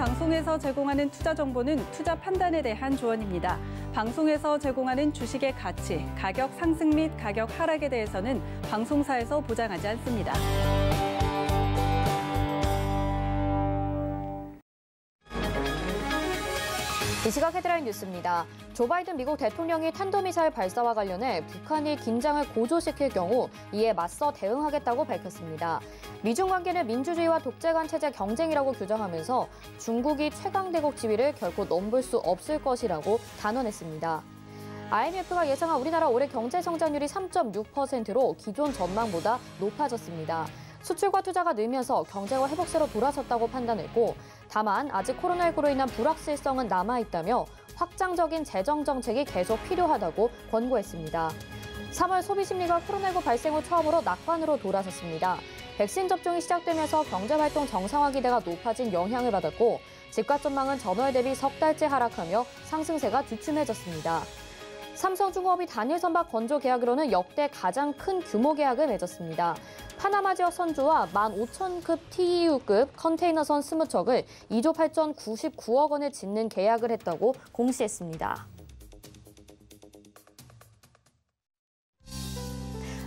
방송에서 제공하는 투자 정보는 투자 판단에 대한 조언입니다. 방송에서 제공하는 주식의 가치, 가격 상승 및 가격 하락에 대해서는 방송사에서 보장하지 않습니다. 이 시각 헤드라인 뉴스입니다. 조 바이든 미국 대통령이 탄도미사일 발사와 관련해 북한이 긴장을 고조시킬 경우 이에 맞서 대응하겠다고 밝혔습니다. 미중 관계는 민주주의와 독재 간 체제 경쟁이라고 규정하면서 중국이 최강대국 지위를 결코 넘볼 수 없을 것이라고 단언했습니다. IMF가 예상한 우리나라 올해 경제 성장률이 3.6%로 기존 전망보다 높아졌습니다. 수출과 투자가 늘면서 경제가 회복세로 돌아섰다고 판단했고, 다만 아직 코로나19로 인한 불확실성은 남아있다며 확장적인 재정 정책이 계속 필요하다고 권고했습니다. 3월 소비 심리가 코로나19 발생 후 처음으로 낙관으로 돌아섰습니다. 백신 접종이 시작되면서 경제활동 정상화 기대가 높아진 영향을 받았고, 집값 전망은 전월 대비 석 달째 하락하며 상승세가 주춤해졌습니다. 삼성중공업이 단일 선박 건조 계약으로는 역대 가장 큰 규모 계약을 맺었습니다. 파나마 지역 선주와 15,000급 TEU급 컨테이너선 20척을 2조 8,099억 원에 짓는 계약을 했다고 공시했습니다.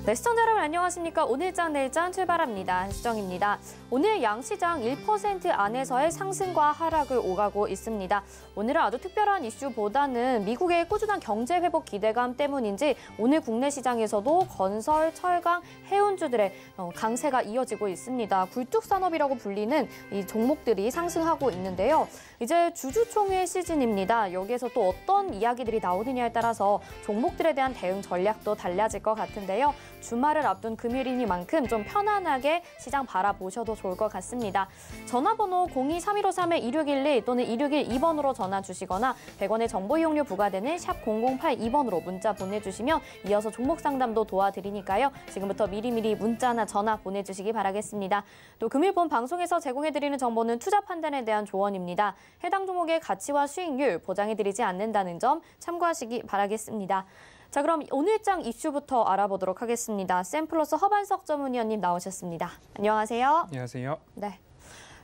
네, 시청자 여러분 안녕하십니까? 오늘장 내일장 출발합니다. 한수정입니다. 오늘 양시장 1% 안에서의 상승과 하락을 오가고 있습니다. 오늘은 아주 특별한 이슈보다는 미국의 꾸준한 경제 회복 기대감 때문인지 오늘 국내 시장에서도 건설, 철강, 해운주들의 강세가 이어지고 있습니다. 굴뚝산업이라고 불리는 이 종목들이 상승하고 있는데요. 이제 주주총회 시즌입니다. 여기에서 또 어떤 이야기들이 나오느냐에 따라서 종목들에 대한 대응 전략도 달라질 것 같은데요. 주말을 앞둔 금요일이니만큼 좀 편안하게 시장 바라보셔도 좋을 것 같습니다. 전화번호 02-3153-2612 또는 2612번으로 전화 주시거나 100원의 정보 이용료 부과되는 샵 0082번으로 문자 보내주시면 이어서 종목 상담도 도와드리니까요. 지금부터 미리미리 문자나 전화 보내주시기 바라겠습니다. 또 금일 본 방송에서 제공해드리는 정보는 투자 판단에 대한 조언입니다. 해당 종목의 가치와 수익률 보장해드리지 않는다는 점 참고하시기 바라겠습니다. 자, 그럼 오늘장 이슈부터 알아보도록 하겠습니다. 샘플러스 허반석 전문위원님 나오셨습니다. 안녕하세요. 안녕하세요. 네.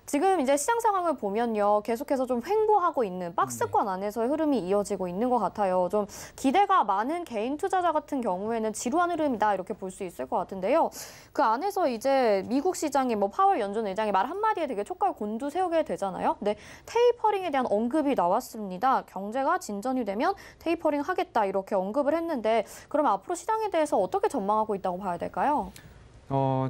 지금 이제 시장 상황을 보면요. 계속해서 좀 횡보하고 있는 박스권 안에서의 흐름이 이어지고 있는 것 같아요. 좀 기대가 많은 개인 투자자 같은 경우에는 지루한 흐름이다 이렇게 볼 수 있을 것 같은데요. 그 안에서 이제 미국 시장이 파월 연준 의장이 말 한마디에 되게 촉각 곤두세우게 되잖아요. 근데 테이퍼링에 대한 언급이 나왔습니다. 경제가 진전이 되면 테이퍼링 하겠다 이렇게 언급을 했는데 그러면 앞으로 시장에 대해서 어떻게 전망하고 있다고 봐야 될까요?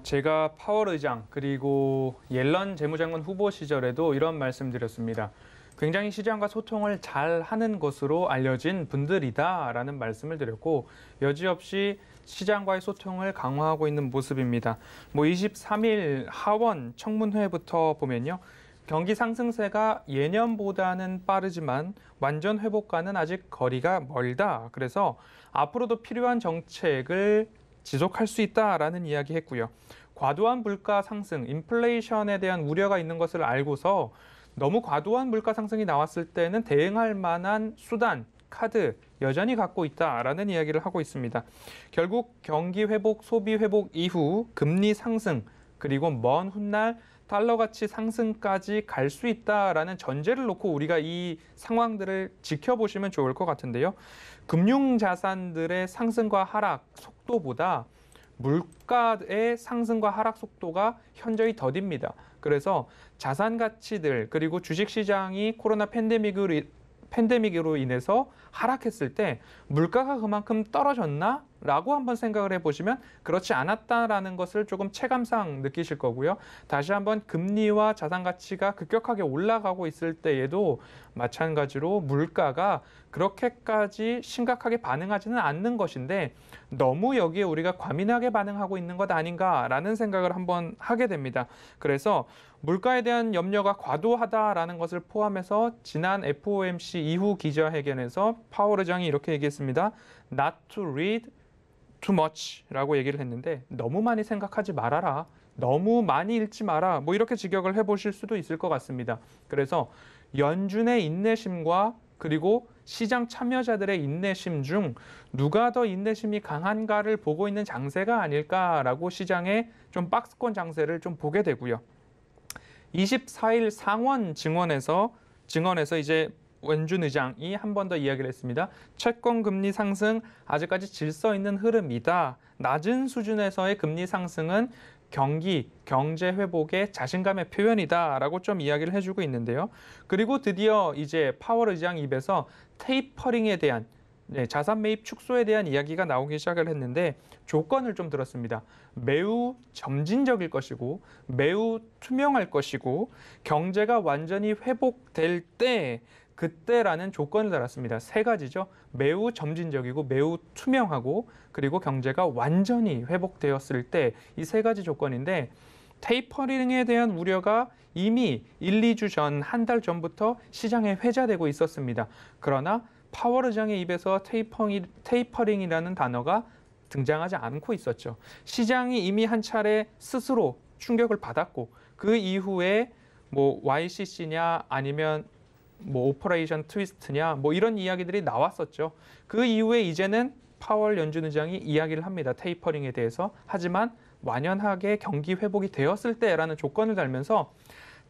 제가 파월 의장 그리고 옐런 재무장관 후보 시절에도 이런 말씀드렸습니다. 굉장히 시장과 소통을 잘 하는 것으로 알려진 분들이다라는 말씀을 드렸고 여지없이 시장과의 소통을 강화하고 있는 모습입니다. 23일 하원 청문회부터 보면요. 경기 상승세가 예년보다는 빠르지만 완전 회복과는 아직 거리가 멀다. 그래서 앞으로도 필요한 정책을 지속할 수 있다라는 이야기 했고요. 과도한 물가 상승, 인플레이션에 대한 우려가 있는 것을 알고서 너무 과도한 물가 상승이 나왔을 때는 대응할 만한 수단, 카드 여전히 갖고 있다라는 이야기를 하고 있습니다. 결국 경기 회복, 소비 회복 이후 금리 상승, 그리고 먼 훗날 달러 가치 상승까지 갈 수 있다라는 전제를 놓고 우리가 이 상황들을 지켜보시면 좋을 것 같은데요. 금융자산들의 상승과 하락 속도보다 물가의 상승과 하락 속도가 현저히 더딥니다. 그래서 자산 가치들 그리고 주식시장이 코로나 팬데믹으로 인해서 하락했을 때 물가가 그만큼 떨어졌나? 라고 한번 생각을 해보시면 그렇지 않았다라는 것을 조금 체감상 느끼실 거고요. 다시 한번 금리와 자산 가치가 급격하게 올라가고 있을 때에도 마찬가지로 물가가 그렇게까지 심각하게 반응하지는 않는 것인데 너무 여기에 우리가 과민하게 반응하고 있는 것 아닌가라는 생각을 한번 하게 됩니다. 그래서 물가에 대한 염려가 과도하다라는 것을 포함해서 지난 FOMC 이후 기자회견에서 파월 의장이 이렇게 얘기했습니다. Not to read too much라고 얘기를 했는데 너무 많이 생각하지 말아라. 너무 많이 읽지 마라. 이렇게 직역을 해보실 수도 있을 것 같습니다. 그래서 연준의 인내심과 그리고 시장 참여자들의 인내심 중 누가 더 인내심이 강한가를 보고 있는 장세가 아닐까라고 시장의 좀 박스권 장세를 좀 보게 되고요. 24일 상원 증언에서 이제 원준 의장이 한 번 더 이야기를 했습니다. 채권 금리 상승 아직까지 질서 있는 흐름이다. 낮은 수준에서의 금리 상승은 경제 회복의 자신감의 표현이다라고 좀 이야기를 해주고 있는데요. 그리고 드디어 이제 파월 의장 입에서 테이퍼링에 대한 자산 매입 축소에 대한 이야기가 나오기 시작을 했는데 조건을 좀 들었습니다. 매우 점진적일 것이고 매우 투명할 것이고 경제가 완전히 회복될 때 그때라는 조건을 달았습니다. 세 가지죠. 매우 점진적이고 매우 투명하고 그리고 경제가 완전히 회복되었을 때 이 세 가지 조건인데 테이퍼링에 대한 우려가 이미 1, 2주 전, 한 달 전부터 시장에 회자되고 있었습니다. 그러나 파월 의장의 입에서 테이퍼링이라는 단어가 등장하지 않고 있었죠. 시장이 이미 한 차례 스스로 충격을 받았고 그 이후에 뭐 YCC냐 아니면 뭐 오퍼레이션 트위스트냐 뭐 이런 이야기들이 나왔었죠. 그 이후에 이제는 파월 연준 의장이 이야기를 합니다. 테이퍼링에 대해서. 하지만 완연하게 경기 회복이 되었을 때라는 조건을 달면서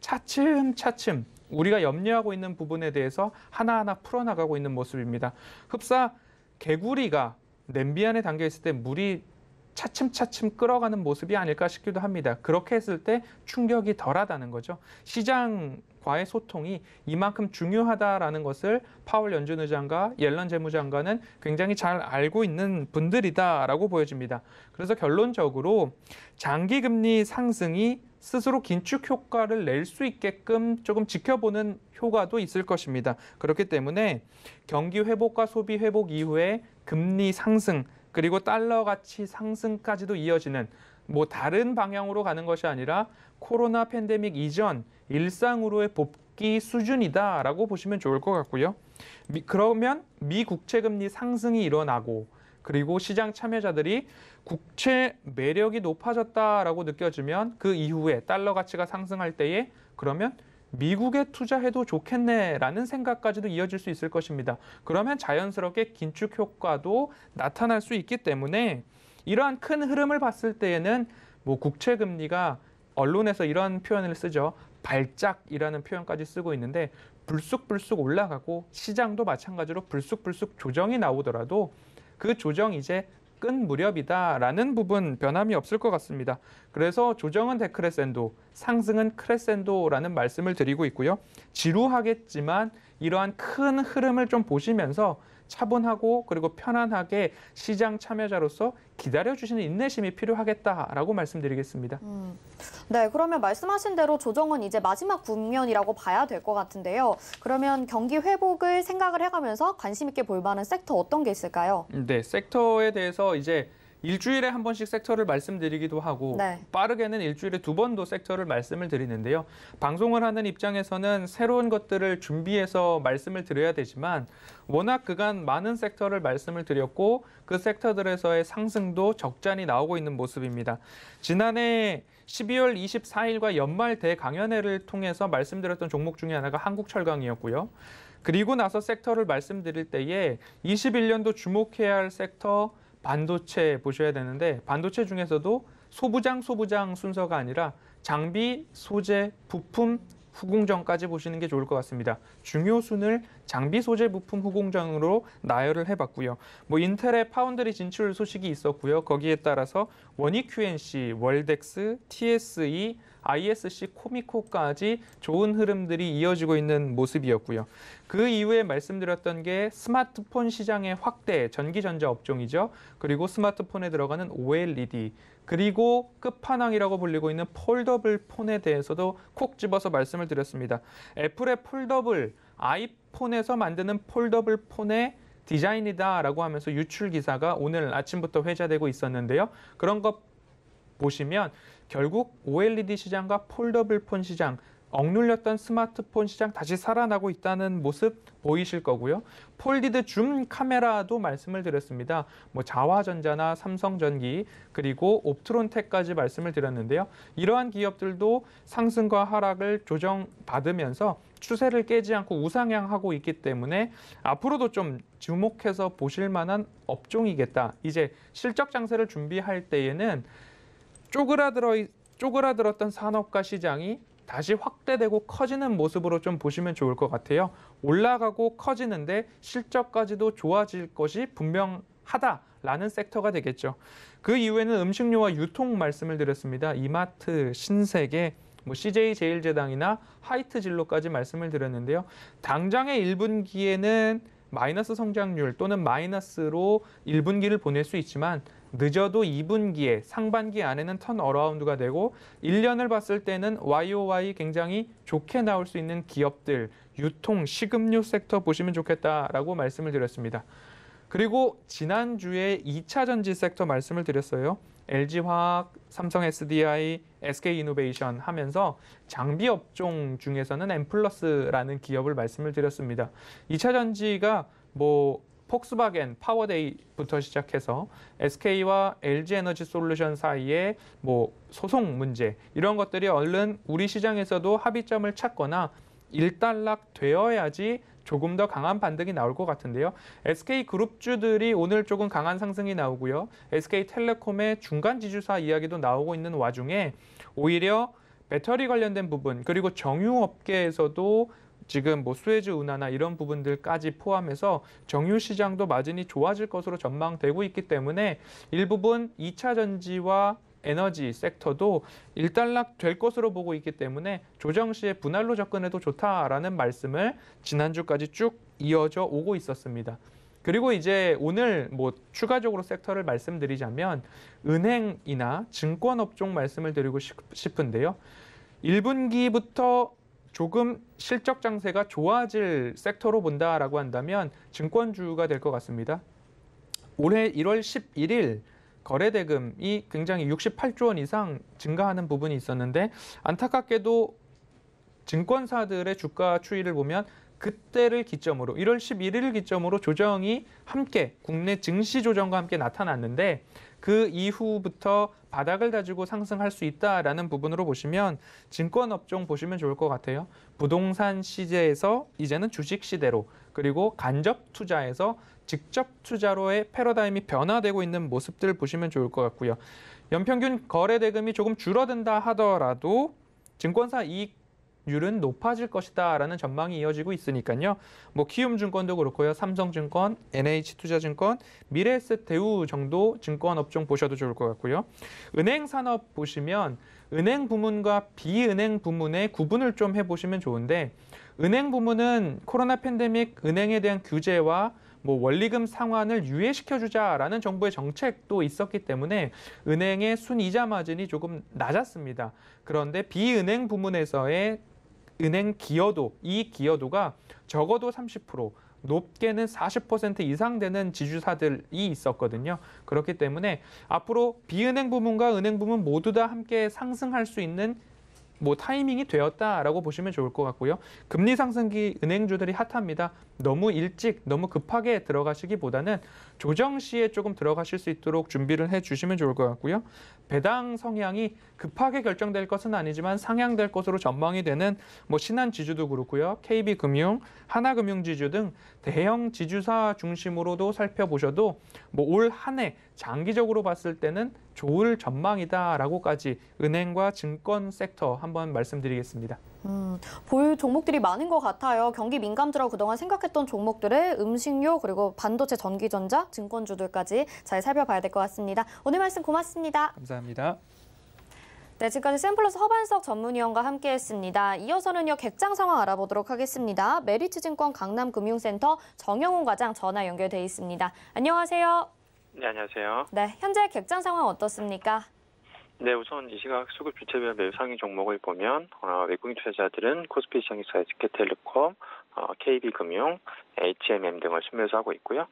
차츰차츰 우리가 염려하고 있는 부분에 대해서 하나하나 풀어나가고 있는 모습입니다. 흡사 개구리가 냄비 안에 담겨 있을 때 물이 차츰차츰 끓어가는 모습이 아닐까 싶기도 합니다. 그렇게 했을 때 충격이 덜하다는 거죠. 시장과의 소통이 이만큼 중요하다라는 것을 파월 연준 의장과 옐런 재무장관은 굉장히 잘 알고 있는 분들이다라고 보여집니다. 그래서 결론적으로 장기 금리 상승이 스스로 긴축 효과를 낼 수 있게끔 조금 지켜보는 효과도 있을 것입니다. 그렇기 때문에 경기 회복과 소비 회복 이후에 금리 상승 그리고 달러 가치 상승까지도 이어지는 뭐 다른 방향으로 가는 것이 아니라 코로나 팬데믹 이전 일상으로의 복귀 수준이다라고 보시면 좋을 것 같고요. 그러면 미 국채 금리 상승이 일어나고 그리고 시장 참여자들이 국채 매력이 높아졌다라고 느껴지면 그 이후에 달러 가치가 상승할 때에 그러면 미국에 투자해도 좋겠네라는 생각까지도 이어질 수 있을 것입니다. 그러면 자연스럽게 긴축 효과도 나타날 수 있기 때문에 이러한 큰 흐름을 봤을 때에는 뭐 국채 금리가 언론에서 이런 표현을 쓰죠. 발작이라는 표현까지 쓰고 있는데 불쑥불쑥 올라가고 시장도 마찬가지로 불쑥불쑥 조정이 나오더라도 그 조정 이제 끝 무렵이다라는 부분 변함이 없을 것 같습니다. 그래서 조정은 데크레센도, 상승은 크레센도라는 말씀을 드리고 있고요. 지루하겠지만 이러한 큰 흐름을 좀 보시면서 차분하고 그리고 편안하게 시장 참여자로서 기다려주시는 인내심이 필요하겠다라고 말씀드리겠습니다. 네, 그러면 말씀하신 대로 조정은 이제 마지막 국면이라고 봐야 될 것 같은데요. 그러면 경기 회복을 생각을 해가면서 관심 있게 볼 만한 섹터 어떤 게 있을까요? 네, 섹터에 대해서 이제 일주일에 한 번씩 섹터를 말씀드리기도 하고 빠르게는 일주일에 2번도 섹터를 말씀을 드리는데요. 방송을 하는 입장에서는 새로운 것들을 준비해서 말씀을 드려야 되지만 워낙 그간 많은 섹터를 말씀을 드렸고 그 섹터들에서의 상승도 적잖이 나오고 있는 모습입니다. 지난해 12월 24일과 연말 대강연회를 통해서 말씀드렸던 종목 중에 하나가 한국철강이었고요. 그리고 나서 섹터를 말씀드릴 때에 21년도 주목해야 할 섹터 반도체 보셔야 되는데 반도체 중에서도 소부장 순서가 아니라 장비, 소재, 부품, 후공정까지 보시는 게 좋을 것 같습니다. 중요순을 장비, 소재, 부품, 후공정으로 나열을 해봤고요. 뭐 인텔의 파운드리 진출 소식이 있었고요. 거기에 따라서 원익 QNC, 월덱스, TSE, ISC, 코미코까지 좋은 흐름들이 이어지고 있는 모습이었고요. 그 이후에 말씀드렸던 게 스마트폰 시장의 확대, 전기전자 업종이죠. 그리고 스마트폰에 들어가는 OLED, 그리고 끝판왕이라고 불리고 있는 폴더블 폰에 대해서도 콕 집어서 말씀을 드렸습니다. 애플의 폴더블, 아이폰에서 만드는 폴더블 폰의 디자인이다라고 하면서 유출 기사가 오늘 아침부터 회자되고 있었는데요. 그런 것 보시면 결국 OLED 시장과 폴더블 폰 시장, 억눌렸던 스마트폰 시장 다시 살아나고 있다는 모습 보이실 거고요. 폴디드 줌 카메라도 말씀을 드렸습니다. 뭐 자화전자나 삼성전기 그리고 옵트론텍까지 말씀을 드렸는데요. 이러한 기업들도 상승과 하락을 조정받으면서 추세를 깨지 않고 우상향하고 있기 때문에 앞으로도 좀 주목해서 보실 만한 업종이겠다. 이제 실적 장세를 준비할 때에는 쪼그라들었던 산업과 시장이 다시 확대되고 커지는 모습으로 좀 보시면 좋을 것 같아요. 올라가고 커지는데 실적까지도 좋아질 것이 분명하다라는 섹터가 되겠죠. 그 이후에는 음식료와 유통 말씀을 드렸습니다. 이마트, 신세계, CJ제일제당이나 하이트진로까지 말씀을 드렸는데요. 당장의 1분기에는 마이너스 성장률 또는 마이너스로 1분기를 보낼 수 있지만 늦어도 2분기에 상반기 안에는 턴어라운드가 되고 1년을 봤을 때는 YOY 굉장히 좋게 나올 수 있는 기업들, 유통, 식음료 섹터 보시면 좋겠다라고 말씀을 드렸습니다. 그리고 지난주에 2차 전지 섹터 말씀을 드렸어요. LG화학, 삼성 SDI, SK이노베이션 하면서 장비 업종 중에서는 엠플러스라는 기업을 말씀을 드렸습니다. 2차 전지가 폭스바겐, 파워데이부터 시작해서 SK와 LG에너지솔루션 사이에 소송 문제 이런 것들이 얼른 우리 시장에서도 합의점을 찾거나 일단락되어야지 조금 더 강한 반등이 나올 것 같은데요. SK그룹주들이 오늘 조금 강한 상승이 나오고요. SK텔레콤의 중간 지주사 이야기도 나오고 있는 와중에 오히려 배터리 관련된 부분 그리고 정유업계에서도 지금 수에즈 운하나 이런 부분들까지 포함해서 정유 시장도 마진이 좋아질 것으로 전망되고 있기 때문에 일부분 2차 전지와 에너지 섹터도 일단락 될 것으로 보고 있기 때문에 조정 시에 분할로 접근해도 좋다라는 말씀을 지난주까지 쭉 이어져 오고 있었습니다. 그리고 이제 오늘 추가적으로 섹터를 말씀드리자면 은행이나 증권업종 말씀을 드리고 싶은데요. 1분기부터 조금 실적 장세가 좋아질 섹터로 본다라고 한다면 증권주가 될 것 같습니다. 올해 1월 11일 거래대금이 굉장히 68조 원 이상 증가하는 부분이 있었는데 안타깝게도 증권사들의 주가 추이를 보면 그때를 기점으로 1월 11일을 기점으로 조정이 함께 국내 증시 조정과 함께 나타났는데 그 이후부터 바닥을 다지고 상승할 수 있다라는 부분으로 보시면 증권업종 보시면 좋을 것 같아요. 부동산 시대에서 이제는 주식 시대로 그리고 간접 투자에서 직접 투자로의 패러다임이 변화되고 있는 모습들 보시면 좋을 것 같고요. 연평균 거래 대금이 조금 줄어든다 하더라도 증권사 이익률은 높아질 것이다라는 전망이 이어지고 있으니까요. 키움증권도 그렇고요. 삼성증권, NH투자증권, 미래에셋대우 정도 증권업종 보셔도 좋을 것 같고요. 은행 산업 보시면 은행 부문과 비은행 부문의 구분을 좀 해보시면 좋은데 은행 부문은 코로나 팬데믹 은행에 대한 규제와 원리금 상환을 유예시켜주자라는 정부의 정책도 있었기 때문에 은행의 순이자 마진이 조금 낮았습니다. 그런데 비은행 부문에서의 은행 기여도, 이익 기여도가 적어도 30%, 높게는 40% 이상 되는 지주사들이 있었거든요. 그렇기 때문에 앞으로 비은행 부문과 은행 부문 모두 다 함께 상승할 수 있는 타이밍이 되었다라고 보시면 좋을 것 같고요. 금리 상승기 은행주들이 핫합니다. 너무 일찍, 너무 급하게 들어가시기보다는 조정 시에 조금 들어가실 수 있도록 준비를 해주시면 좋을 것 같고요. 배당 성향이 급하게 결정될 것은 아니지만 상향될 것으로 전망이 되는 신한지주도 그렇고요. KB금융, 하나금융지주 등 대형 지주사 중심으로도 살펴보셔도 올 한 해 장기적으로 봤을 때는 좋을 전망이다라고까지 은행과 증권 섹터 한번 말씀드리겠습니다. 볼 종목들이 많은 것 같아요. 경기 민감주라고 그동안 생각했던 종목들의 음식료 그리고 반도체, 전기전자, 증권주들까지 잘 살펴봐야 될 것 같습니다. 오늘 말씀 고맙습니다. 감사합니다. 네, 지금까지 샘플러스 허반석 전문위원과 함께했습니다. 이어서는요, 객장 상황 알아보도록 하겠습니다. 메리츠증권 강남금융센터 정영훈 과장 전화 연결돼 있습니다. 안녕하세요. 네, 안녕하세요. 네, 현재 객장 상황 어떻습니까? 네, 우선 이 시각 수급 주체별 매수 상위 종목을 보면 외국인 투자자들은 코스피 시장에서 SK텔레콤, KB금융, HMM 등을 순매수하고 있고요.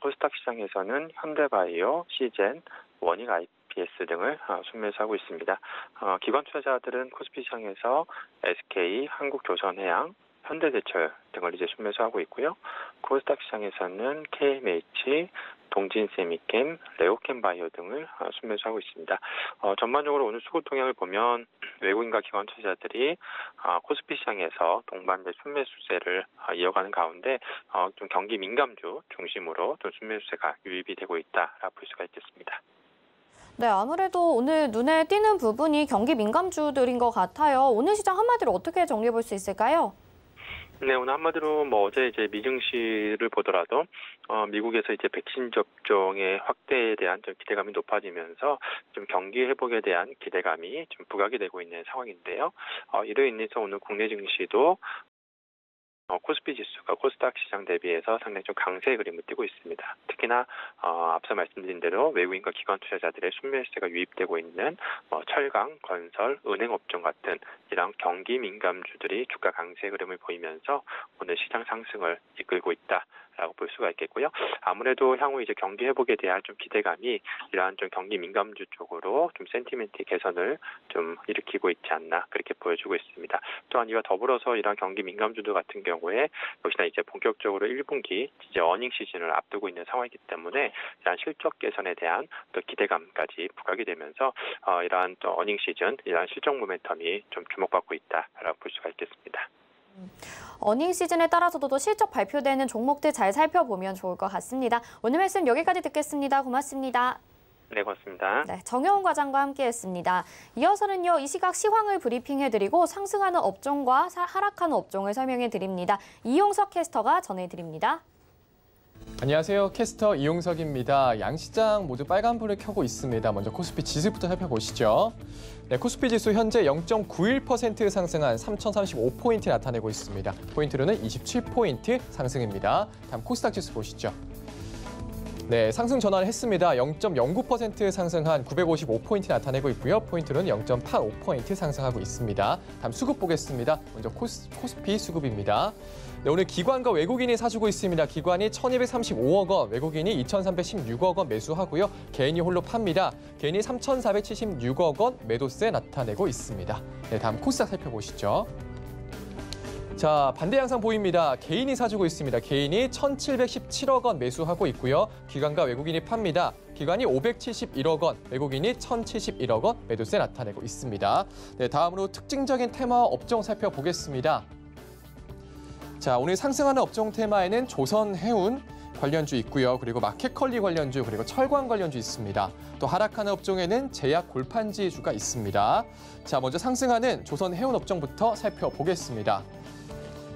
코스닥 시장에서는 현대바이오, 시젠, 원익 IPS 등을 순매수하고 있습니다. 기관 투자자들은 코스피 시장에서 SK, 한국조선해양, 현대제철 등을 이제 순매수하고 있고요. 코스닥 시장에서는 KMH, 동진세미캠, 레오캠바이오 등을 순매수하고 있습니다. 전반적으로 오늘 수급 동향을 보면 외국인과 기관 투자자들이 코스피 시장에서 동반대 순매수세를 이어가는 가운데 좀 경기 민감주 중심으로 좀 순매수세가 유입이 되고 있다라 볼 수가 있겠습니다. 네, 아무래도 오늘 눈에 띄는 부분이 경기 민감주들인 것 같아요. 오늘 시장 한마디로 어떻게 정리해 볼 수 있을까요? 네, 오늘 한마디로 어제 이제 미증시를 보더라도 미국에서 이제 백신 접종의 확대에 대한 좀 기대감이 높아지면서 좀 경기 회복에 대한 기대감이 좀 부각이 되고 있는 상황인데요. 이로 인해서 오늘 국내 증시도 코스피 지수가 코스닥 시장 대비해서 상당히 좀 강세의 그림을 띠고 있습니다. 특히나 앞서 말씀드린 대로 외국인과 기관 투자자들의 순매수세가 유입되고 있는 철강, 건설, 은행 업종 같은 이런 경기 민감주들이 주가 강세의 그림을 보이면서 오늘 시장 상승을 이끌고 있다라고 볼 수가 있겠고요. 아무래도 향후 이제 경기 회복에 대한 좀 기대감이 이러한 좀 경기 민감주 쪽으로 좀 센티멘트 개선을 좀 일으키고 있지 않나 그렇게 보여주고 있습니다. 또한 이와 더불어서 이러한 경기 민감주들 같은 경우에 역시나 이제 본격적으로 1분기 이제 어닝 시즌을 앞두고 있는 상황이기 때문에 이러한 실적 개선에 대한 또 기대감까지 부각이 되면서 이러한 또 어닝 시즌, 이러한 실적 모멘텀이 좀 주목받고 있다라고 볼 수가 있겠습니다. 어닝 시즌에 따라서도 또 실적 발표되는 종목들 잘 살펴보면 좋을 것 같습니다. 오늘 말씀 여기까지 듣겠습니다. 고맙습니다. 네, 고맙습니다. 네, 정여훈 과장과 함께했습니다. 이어서는요, 이 시각 시황을 브리핑해드리고 상승하는 업종과 하락하는 업종을 설명해드립니다. 이용석 캐스터가 전해드립니다. 안녕하세요. 캐스터 이용석입니다. 양시장 모두 빨간불을 켜고 있습니다. 먼저 코스피 지수부터 살펴보시죠. 네, 코스피 지수 현재 0.91% 상승한 3,035포인트 나타내고 있습니다. 포인트로는 27포인트 상승입니다. 다음 코스닥 지수 보시죠. 네, 상승 전환을 했습니다. 0.09% 상승한 955포인트 나타내고 있고요. 포인트로는 0.85포인트 상승하고 있습니다. 다음 수급 보겠습니다. 먼저 코스피 수급입니다. 네, 오늘 기관과 외국인이 사주고 있습니다. 기관이 1,235억 원, 외국인이 2,316억 원 매수하고요. 개인이 홀로 팝니다. 개인이 3,476억 원 매도세 나타내고 있습니다. 네, 다음 코스닥 살펴보시죠. 자, 반대 양상 보입니다. 개인이 사주고 있습니다. 개인이 1,717억 원 매수하고 있고요. 기관과 외국인이 팝니다. 기관이 571억 원, 외국인이 1,071억 원 매도세 나타내고 있습니다. 네, 다음으로 특징적인 테마 업종 살펴보겠습니다. 자, 오늘 상승하는 업종 테마에는 조선해운 관련주 있고요. 그리고 마켓컬리 관련주, 그리고 철강 관련주 있습니다. 또 하락하는 업종에는 제약 골판지주가 있습니다. 자, 먼저 상승하는 조선해운 업종부터 살펴보겠습니다.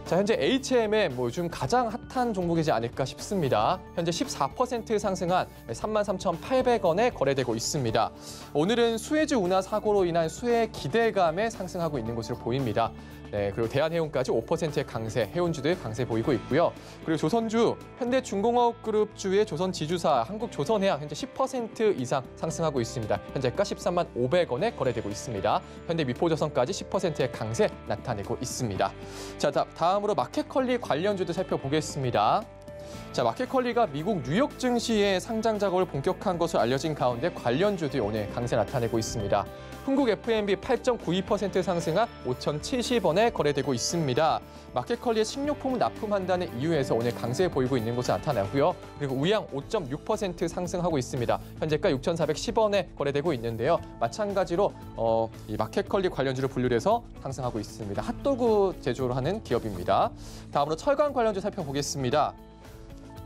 자, 현재 HMM 요즘 가장 핫한 종목이지 않을까 싶습니다. 현재 14% 상승한 33,800원에 거래되고 있습니다. 오늘은 수혜주 운하 사고로 인한 수혜 기대감에 상승하고 있는 것으로 보입니다. 네, 그리고 대한해운까지 5%의 강세, 해운주들 강세 보이고 있고요. 그리고 조선주, 현대중공업그룹주의 조선지주사, 한국조선해양 현재 10% 이상 상승하고 있습니다. 현재가 13만 500원에 거래되고 있습니다. 현대미포조선까지 10%의 강세 나타내고 있습니다. 자, 다음으로 마켓컬리 관련주들 살펴보겠습니다. 자, 마켓컬리가 미국 뉴욕 증시의 상장 작업을 본격화한 것으로 알려진 가운데 관련주들이 오늘 강세 나타내고 있습니다. 흥국 F&B 8.92% 상승한 5,070원에 거래되고 있습니다. 마켓컬리의 식료품 납품한다는 이유에서 오늘 강세 보이고 있는 것으로 나타나고요. 그리고 우양 5.6% 상승하고 있습니다. 현재가 6,410원에 거래되고 있는데요. 마찬가지로 이 마켓컬리 관련주를 분류해서 상승하고 있습니다. 핫도그 제조를 하는 기업입니다. 다음으로 철강 관련주 살펴보겠습니다.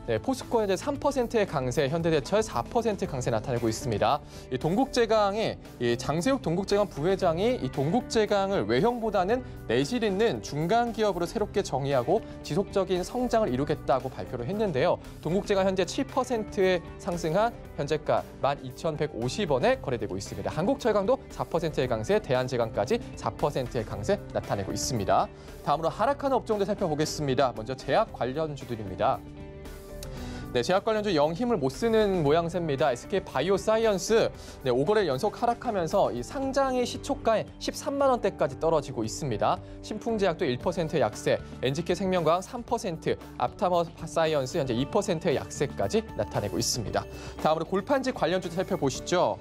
네, 포스코 현재 3%의 강세, 현대제철 4% 강세 나타내고 있습니다. 이 동국제강의 장세욱 동국제강 부회장이 이 동국제강을 외형보다는 내실 있는 중간 기업으로 새롭게 정의하고 지속적인 성장을 이루겠다고 발표를 했는데요. 동국제강 현재 7%의 상승한 현재가 12,150원에 거래되고 있습니다. 한국철강도 4%의 강세, 대한제강까지 4%의 강세 나타내고 있습니다. 다음으로 하락하는 업종들 살펴보겠습니다. 먼저 제약 관련주들입니다. 네, 제약 관련주 영 힘을 못 쓰는 모양새입니다. SK 바이오사이언스 5거래일 연속 하락하면서 이 상장의 시초가에 13만 원대까지 떨어지고 있습니다. 신풍제약도 1%의 약세, NGK 생명과학 3%, 앞타머사이언스 현재 2%의 약세까지 나타내고 있습니다. 다음으로 골판지 관련주 살펴보시죠.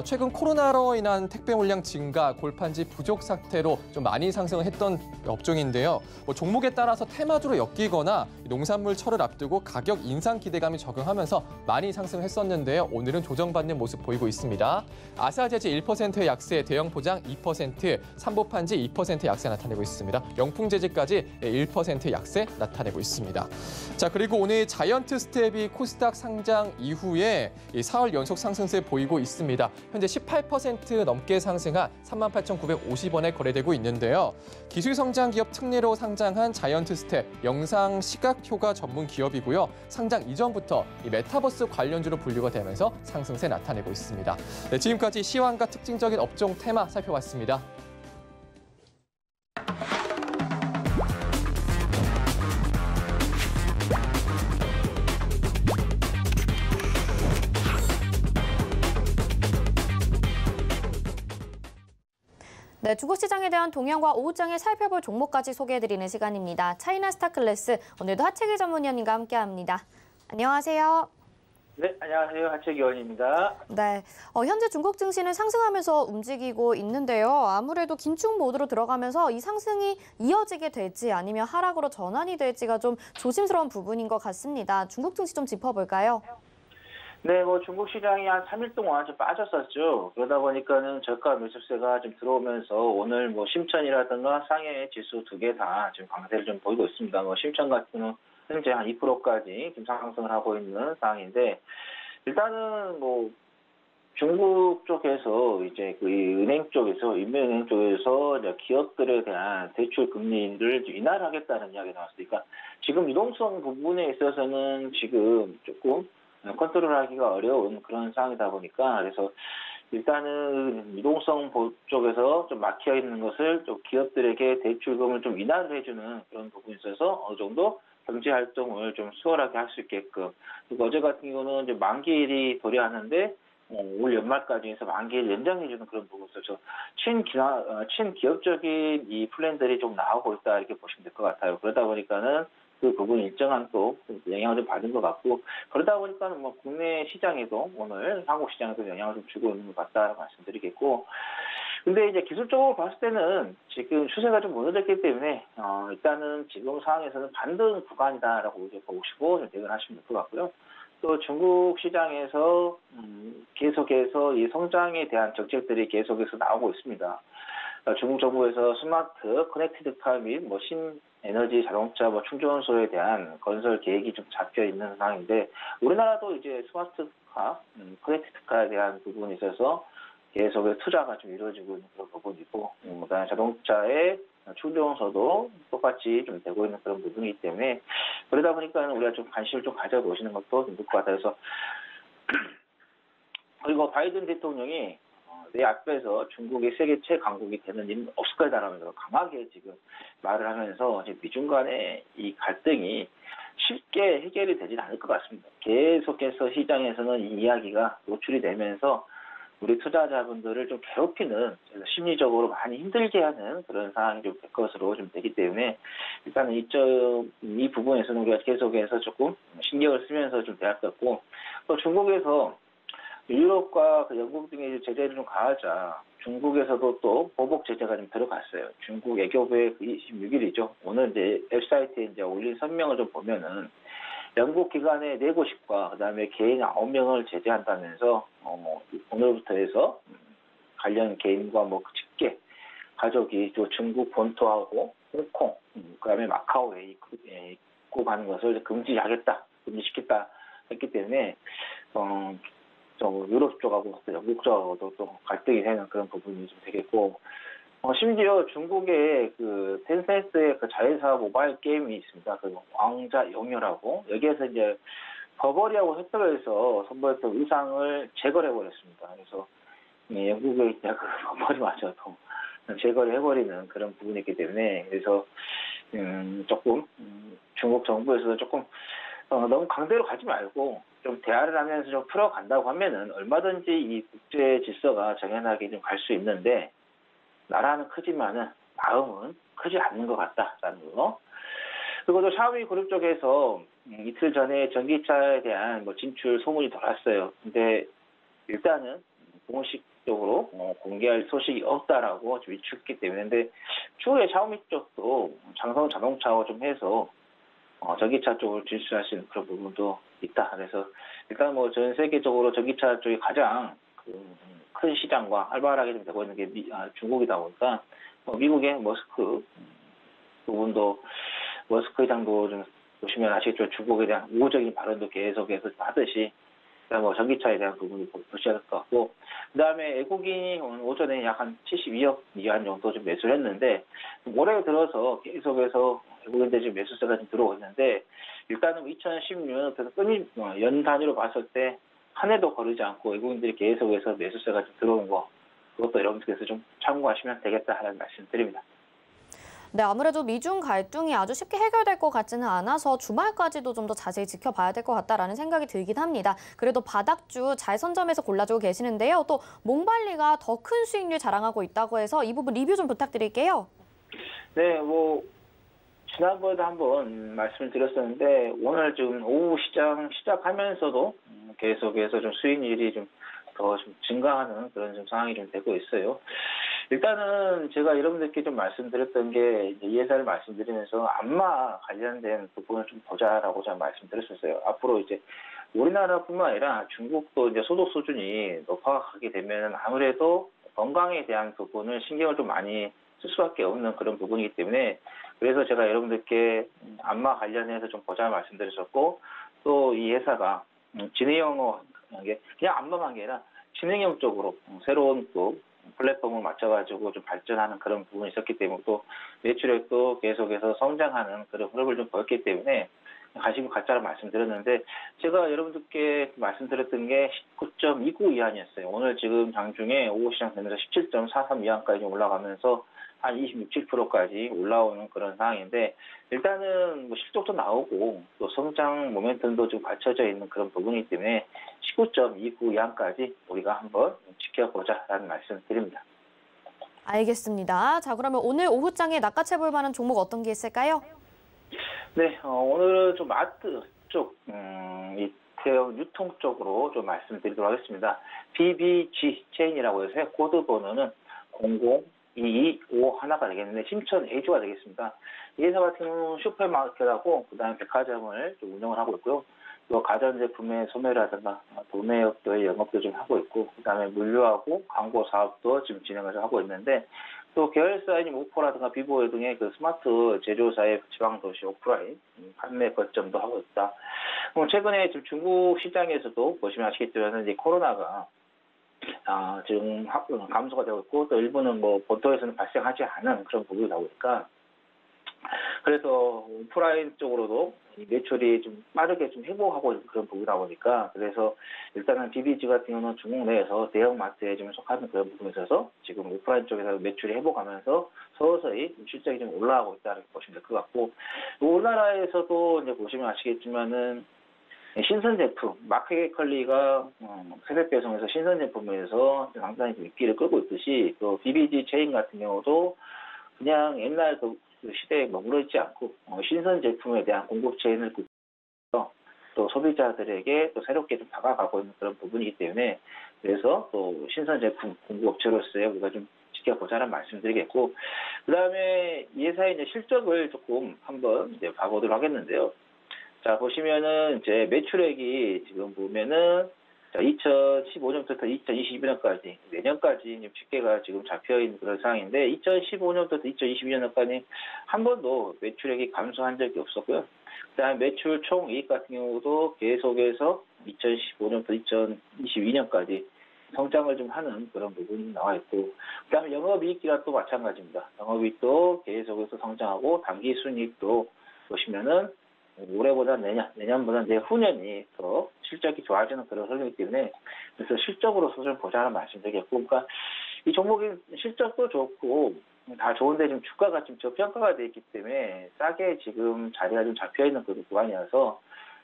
최근 코로나로 인한 택배 물량 증가, 골판지 부족 사태로 좀 많이 상승을 했던 업종인데요. 종목에 따라서 테마주로 엮이거나 농산물 철을 앞두고 가격 인상 기대감이 적응하면서 많이 상승을 했었는데요. 오늘은 조정받는 모습 보이고 있습니다. 아사제지 1%의 약세, 대형 포장 2%, 삼보판지 2%의 약세 나타내고 있습니다. 영풍제지까지 1%의 약세 나타내고 있습니다. 자, 그리고 오늘 자이언트 스텝이 코스닥 상장 이후에 4월 연속 상승세 보이고 있습니다. 현재 18% 넘게 상승한 38,950원에 거래되고 있는데요. 기술 성장 기업 특례로 상장한 자이언트 스텝 영상 시각 효과 전문 기업이고요. 상장 이전부터 이 메타버스 관련주로 분류가 되면서 상승세 나타내고 있습니다. 네, 지금까지 시황과 특징적인 업종 테마 살펴봤습니다. 네, 중국 시장에 대한 동향과 오후장에 살펴볼 종목까지 소개해드리는 시간입니다. 차이나스타클래스, 오늘도 하채기 전문위원님과 함께합니다. 안녕하세요. 네, 안녕하세요. 하채기 의원입니다. 네, 현재 중국 증시는 상승하면서 움직이고 있는데요. 아무래도 긴축 모드로 들어가면서 이 상승이 이어지게 될지 아니면 하락으로 전환이 될지가 좀 조심스러운 부분인 것 같습니다. 중국 증시 좀 짚어볼까요? 네, 중국 시장이 한 3일 동안 좀 빠졌었죠. 그러다 보니까는 저가 매수세가 좀 들어오면서 오늘 심천이라든가 상해 지수 두 개 다 지금 강세를 좀 보이고 있습니다. 심천 같은 경우는 현재 한 2%까지 지금 상승을 하고 있는 상황인데, 일단은 중국 쪽에서 이제 그 은행 쪽에서, 인민은행 쪽에서 이제 기업들에 대한 대출 금리를 인하하겠다는 이야기가 나왔으니까, 지금 유동성 부분에 있어서는 지금 조금 컨트롤하기가 어려운 그런 상황이다 보니까, 그래서 일단은 유동성 쪽에서 좀 막혀 있는 것을 좀 기업들에게 대출금을 좀 인하를 해주는 그런 부분이 있어서 어느 정도 경제 활동을 좀 수월하게 할 수 있게끔. 그리고 어제 같은 경우는 이제 만기일이 도래하는데 올 연말까지 해서 만기일 연장해주는 그런 부분이 있어서 친기업적인 이 플랜들이 좀 나오고 있다, 이렇게 보시면 될 것 같아요. 그러다 보니까는 그 부분이 일정한 또 영향을 좀 받은 것 같고, 그러다 보니까는 국내 시장에도 오늘 한국 시장에도 영향을 좀 주고 있는 것 같다라고 말씀드리겠고, 근데 이제 기술적으로 봤을 때는 지금 추세가 좀 무너졌기 때문에 일단은 지금 상황에서는 반등 구간이다라고 이제 보시고 좀 대응하시면 될 것 같고요. 또 중국 시장에서 계속해서 이 성장에 대한 정책들이 계속해서 나오고 있습니다. 중국 정부에서 스마트 커넥티드카 및 신에너지 자동차 충전소에 대한 건설 계획이 좀 잡혀 있는 상황인데, 우리나라도 이제 스마트카, 커넥티드카에 대한 부분에 있어서 계속해서 투자가 좀 이루어지고 있는 그런 부분이고, 그다음에 자동차의 충전소도 똑같이 좀 되고 있는 그런 부분이기 때문에, 그러다 보니까 우리가 좀 관심을 좀 가져보시는 것도 좀 좋을 것 같아요. 그래서 그리고 바이든 대통령이 내 앞에서 중국이 세계 최강국이 되는 일은 없을 거다라면서 강하게 지금 말을 하면서 미중 간의 이 갈등이 쉽게 해결이 되지는 않을 것 같습니다. 계속해서 시장에서는 이 이야기가 노출이 되면서 우리 투자자분들을 좀 괴롭히는, 심리적으로 많이 힘들게 하는 그런 상황이 좀 될 것으로 좀 되기 때문에, 일단은 이 부분에서는 우리가 계속해서 조금 신경을 쓰면서 좀 돼야 할 것 같고, 또 중국에서 유럽과 영국 등의 제재를 좀 가하자 중국에서도 또 보복 제재가 좀 들어갔어요. 중국 외교부의 26일이죠. 오늘 이제 웹사이트에 이제 올린 성명을 좀 보면은 영국 기관의 4곳과 그다음에 개인 9명을 제재한다면서 오늘부터 해서 관련 개인과 직계 가족이 또 중국 본토하고 홍콩, 그다음에 마카오에 입국하는 것을 금지시켰다 했기 때문에 유럽 쪽하고 영국 쪽하고도 또 갈등이 되는 그런 부분이 좀 되겠고, 심지어 중국의 그 텐센스의 그 자회사 모바일 게임이 있습니다. 그 왕자 영유라고, 여기에서 이제 버버리하고 협력을 해서 선보였던 의상을 제거를 해버렸습니다. 그래서 영국의 그 버버리마저 제거를 해버리는 그런 부분이 있기 때문에, 그래서 조금 중국 정부에서도 조금 너무 강대로 가지 말고 좀 대화를 하면서 좀 풀어간다고 하면은 얼마든지 이 국제 질서가 정연하게 좀 갈 수 있는데, 나라는 크지만은 마음은 크지 않는 것 같다라는 거. 그리고 또 샤오미 그룹 쪽에서 이틀 전에 전기차에 대한 진출 소문이 돌았어요. 근데 일단은 공식적으로 공개할 소식이 없다라고 좀 위축했기 때문에, 근데 추후에 샤오미 쪽도 장성 자동차와 좀 해서 전기차 쪽을 진출할 수 있는 그런 부분도 있다. 그래서 일단 전 세계적으로 전기차 쪽이 가장 큰 시장과 활발하게 좀 되고 있는 게 중국이다 보니까 미국의 머스크 부분도, 머스크 회장도 좀 보시면 아시겠죠. 중국에 대한 우호적인 발언도 계속해서 하듯이 그다음에 뭐 전기차에 대한 부분이 보셔야 될 것 같고, 그다음에 외국인이 오늘 오전에 약 한 72억 위안 정도 좀 매수를 했는데, 올해 들어서 계속해서 외국인들 지금 매수세가 좀 들어오고 있는데, 일단은 2016년부터 연 단위로 봤을 때 한 해도 거르지 않고 외국인들이 계속해서 매수세가 좀 들어오는 거, 그것도 여러분들께서 좀 참고하시면 되겠다 하는 말씀 드립니다. 네, 아무래도 미중 갈등이 아주 쉽게 해결될 것 같지는 않아서 주말까지도 좀 더 자세히 지켜봐야 될 것 같다라는 생각이 들긴 합니다. 그래도 바닥주 잘 선점해서 골라주고 계시는데요. 또 몽발리가 더 큰 수익률 자랑하고 있다고 해서 이 부분 리뷰 좀 부탁드릴게요. 네, 뭐 지난번에도 한번 말씀을 드렸었는데, 오늘 지금 오후 시작하면서도 계속해서 좀 수익률이 좀 더 좀 증가하는 그런 좀 상황이 좀 되고 있어요. 일단은 제가 여러분들께 좀 말씀드렸던 게, 이 회사를 말씀드리면서 안마 관련된 부분을 좀 보자라고 제가 말씀드렸었어요. 앞으로 이제 우리나라뿐만 아니라 중국도 이제 소득 수준이 높아가게 되면 아무래도 건강에 대한 부분을 신경을 좀 많이 쓸 수밖에 없는 그런 부분이기 때문에, 그래서 제가 여러분들께 안마 관련해서 좀 보자 말씀드렸었고, 또 이 회사가 진행형으로 그냥 안마만 게 아니라 진행형 쪽으로 새로운 또 플랫폼을 맞춰가지고 좀 발전하는 그런 부분이 있었기 때문에, 또 매출액도 계속해서 성장하는 그런 흐름을 좀 보였기 때문에 관심을 갖자고 말씀드렸는데, 제가 여러분들께 말씀드렸던 게 19.29 위안이었어요. 오늘 지금 장중에 오후 시장 되면서 17.43 위안까지 올라가면서 한 26, 7%까지 올라오는 그런 상황인데, 일단은 뭐 실적도 나오고 또 성장 모멘텀도 좀 갖춰져 있는 그런 부분이기 때문에 19.29 위안까지 우리가 한번 지켜보자라는 말씀 드립니다. 알겠습니다. 자, 그러면 오늘 오후장에 낚아채 볼 만한 종목 어떤 게 있을까요? 네, 오늘은 좀 마트 쪽, 리테일 유통 쪽으로 좀 말씀드리도록 하겠습니다. BBG 체인이라고 해서 코드 번호는 002251가 되겠는데, 심천 A주가 되겠습니다. 이 회사 같은 경우는 슈퍼마켓하고 그다음에 백화점을 좀 운영을 하고 있고요. 또 가전제품의 소매라든가 도매업도의 영업도 좀 하고 있고, 그다음에 물류하고 광고 사업도 지금 진행을 하고 있는데, 또 계열사인 오포라든가 비보 등의 그 스마트 제조사의 지방도시 오프라인 판매 거점도 하고 있다. 최근에 지금 중국 시장에서도 보시면 아시겠지만 이제 코로나가 지금 감소가 되고 있고, 또 일부는 뭐 본토에서는 발생하지 않은 그런 부분이다 보니까, 그래서 오프라인 쪽으로도 매출이 좀 빠르게 좀 회복하고 있는 그런 부분이다 보니까, 그래서 일단은 BBG 같은 경우는 중국 내에서 대형마트에 좀 속하는 그런 부분에 있어서 지금 오프라인 쪽에서 매출이 회복하면서 서서히 실적이 좀 올라가고 있다고 보시면 될 것 같고, 우리나라에서도 이제 보시면 아시겠지만은 신선 제품, 마켓컬리가 세대 배송에서 신선 제품에서 상당히 인기를 끌고 있듯이, 또 BBG 체인 같은 경우도 그냥 옛날 그 시대에 머물러 있지 않고 신선 제품에 대한 공급 체인을 구축해서 또 소비자들에게 또 새롭게 좀 다가가고 있는 그런 부분이기 때문에, 그래서 또 신선 제품 공급업체로서의 우리가 좀 지켜보자는 말씀드리겠고, 그다음에 이 회사의 이제 실적을 조금 한번 이제 봐보도록 하겠는데요. 자, 보시면은 이제 매출액이 지금 보면은 2015년부터 2022년까지, 내년까지 집계가 지금 잡혀있는 그런 상황인데, 2015년부터 2022년까지 한 번도 매출액이 감소한 적이 없었고요. 그 다음에 매출 총이익 같은 경우도 계속해서 2015년부터 2022년까지 성장을 좀 하는 그런 부분이 나와 있고, 그 다음에 영업이익이랑 또 마찬가지입니다. 영업이익도 계속해서 성장하고, 당기순이익도 보시면은 올해보다 내년보다 내후년이 더 실적이 좋아지는 그런 흐름이기 때문에, 그래서 실적으로서 좀 보자는 말씀드리겠고, 그러니까 이 종목이 실적도 좋고 다 좋은데 지금 주가가 좀 저평가가 되어 있기 때문에 싸게 지금 자리가 좀 잡혀 있는 그런 구간이어서,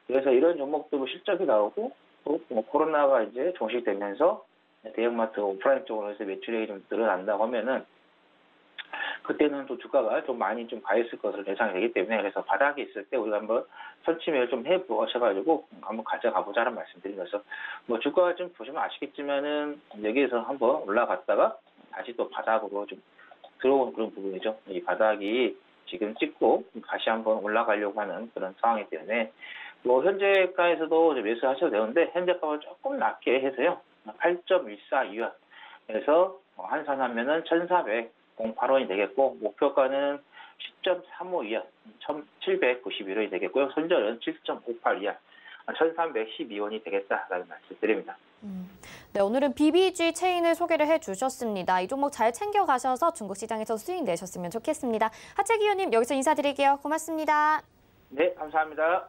그래서 이런 종목도 실적이 나오고 또 뭐 코로나가 이제 종식되면서 대형마트 오프라인 쪽으로 해서 매출액이 좀 늘어난다고 하면은, 그때는 또 주가가 좀 많이 좀 가 있을 것으로 예상이 되기 때문에, 그래서 바닥에 있을 때 우리가 한번 선침을 좀 해보셔가지고 한번 가져가 보자는 말씀드리면서, 뭐 주가가 좀 보시면 아시겠지만은 여기에서 한번 올라갔다가 다시 또 바닥으로 좀 들어오는 그런 부분이죠. 이 바닥이 지금 찍고 다시 한번 올라가려고 하는 그런 상황이기 때문에, 뭐 현재가에서도 매수하셔도 되는데, 현재가가 조금 낮게 해서요, 8.14위안 그래서 환산하면은 1,408원이 되겠고, 목표가는 10.35위안 1,791원이 되겠고요. 손절은 7.58위안 1,312원이 되겠다라는 말씀드립니다. 네, 오늘은 BBG 체인을 소개를 해주셨습니다. 이 종목 잘 챙겨가셔서 중국 시장에서 수익 내셨으면 좋겠습니다. 하채기 의원님 여기서 인사드릴게요. 고맙습니다. 네, 감사합니다.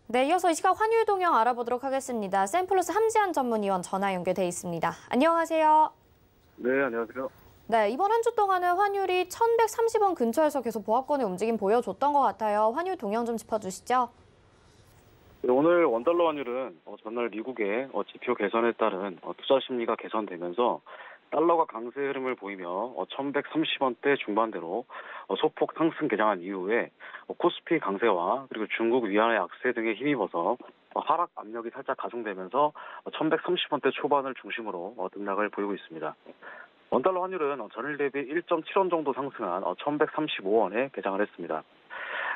네, 이어서 이 시각 환율 동향 알아보도록 하겠습니다. 샘플러스 함지한 전문위원 전화 연결돼 있습니다. 안녕하세요. 네, 안녕하세요. 네, 이번 한 주 동안은 환율이 1,130원 근처에서 계속 보합권의 움직임 보여줬던 것 같아요. 환율 동향 좀 짚어주시죠. 네, 오늘 원달러 환율은 전날 미국의 지표 개선에 따른 투자 심리가 개선되면서 달러가 강세 흐름을 보이며 1,130원대 중반대로 소폭 상승 개장한 이후에 코스피 강세와 그리고 중국 위안화 약세 등에 힘입어서 하락 압력이 살짝 가중되면서 1,130원대 초반을 중심으로 등락을 보이고 있습니다. 원달러 환율은 전일 대비 1.7원 정도 상승한 1,135원에 개장을 했습니다.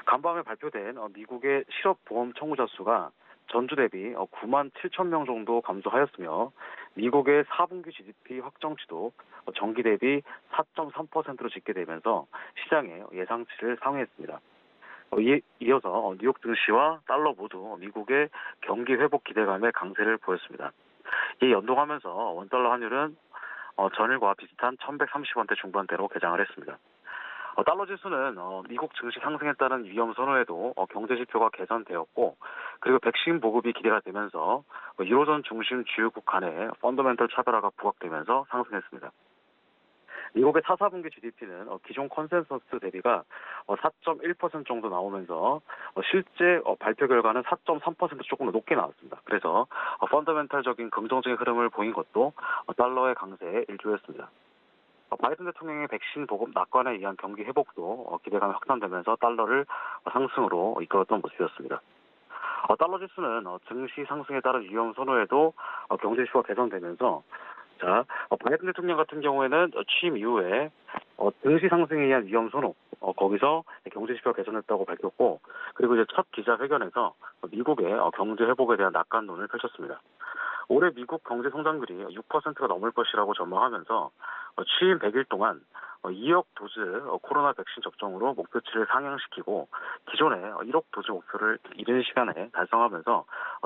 간밤에 발표된 미국의 실업보험 청구자 수가 전주 대비 9만 7천 명 정도 감소하였으며 미국의 4분기 GDP 확정치도 전기 대비 4.3%로 집계되면서 시장의 예상치를 상회했습니다. 이어서 뉴욕 증시와 달러 모두 미국의 경기 회복 기대감에 강세를 보였습니다. 이에 연동하면서 원달러 환율은 전일과 비슷한 1,130원대 중반대로 개장을 했습니다. 달러 지수는 미국 증시 상승에 따른 위험 선호에도 경제 지표가 개선되었고 그리고 백신 보급이 기대가 되면서 유로존 중심 주요국 간의 펀더멘털 차별화가 부각되면서 상승했습니다. 미국의 4, 4분기 GDP는 기존 컨센서스 대비가 4.1% 정도 나오면서 실제 발표 결과는 4.3% 조금 더 높게 나왔습니다. 그래서 펀더멘털적인 긍정적인 흐름을 보인 것도 달러의 강세에 일조했습니다. 바이든 대통령의 백신 보급 낙관에 의한 경기 회복도 기대감이 확산되면서 달러를 상승으로 이끌었던 모습이었습니다. 달러 지수는 증시 상승에 따른 위험 선호에도 경제 이슈가 개선되면서 바이든 대통령 같은 경우에는 취임 이후에 증시 상승에 의한 위험 선호 거기서 경제 지표가 개선했다고 밝혔고 그리고 이제 첫 기자회견에서 미국의 경제 회복에 대한 낙관론을 펼쳤습니다. 올해 미국 경제 성장률이 6%가 넘을 것이라고 전망하면서 취임 100일 동안 2억 도즈 코로나 백신 접종으로 목표치를 상향시키고 기존의 1억 도즈 목표를 이른 시간에 달성하면서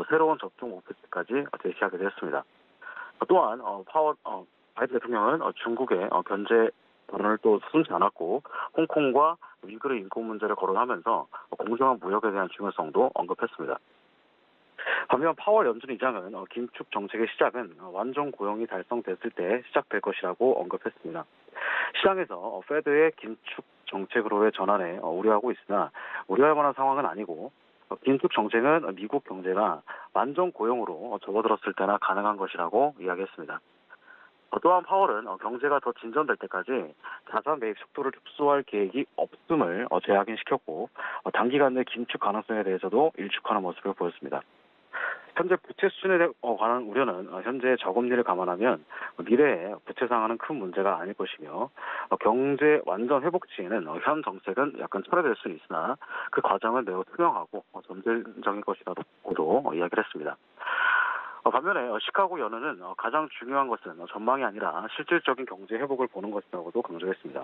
새로운 접종 목표치까지 제시하게 됐습니다. 또한 바이든 대통령은 중국의 견제 발언을 또 서슴지 않았고 홍콩과 위구르 인권 문제를 거론하면서 공정한 무역에 대한 중요성도 언급했습니다. 반면 파월 연준 의장은 긴축 정책의 시작은 완전 고용이 달성됐을 때 시작될 것이라고 언급했습니다. 시장에서 페드의 긴축 정책으로의 전환에 우려하고 있으나 우려할 만한 상황은 아니고 긴축 정책은 미국 경제가 완전 고용으로 접어들었을 때나 가능한 것이라고 이야기했습니다. 또한 파월은 경제가 더 진전될 때까지 자산 매입 속도를 축소할 계획이 없음을 재확인시켰고 단기간 내 긴축 가능성에 대해서도 일축하는 모습을 보였습니다. 현재 부채 수준에 관한 우려는 현재 저금리를 감안하면 미래에 부채 상황은 큰 문제가 아닐 것이며 경제 완전 회복치에는 현 정책은 약간 철회될 수는 있으나 그 과정은 매우 투명하고 점진적인 것이라고도 이야기를 했습니다. 반면에 시카고 연은은 가장 중요한 것은 전망이 아니라 실질적인 경제 회복을 보는 것이라고도 강조했습니다.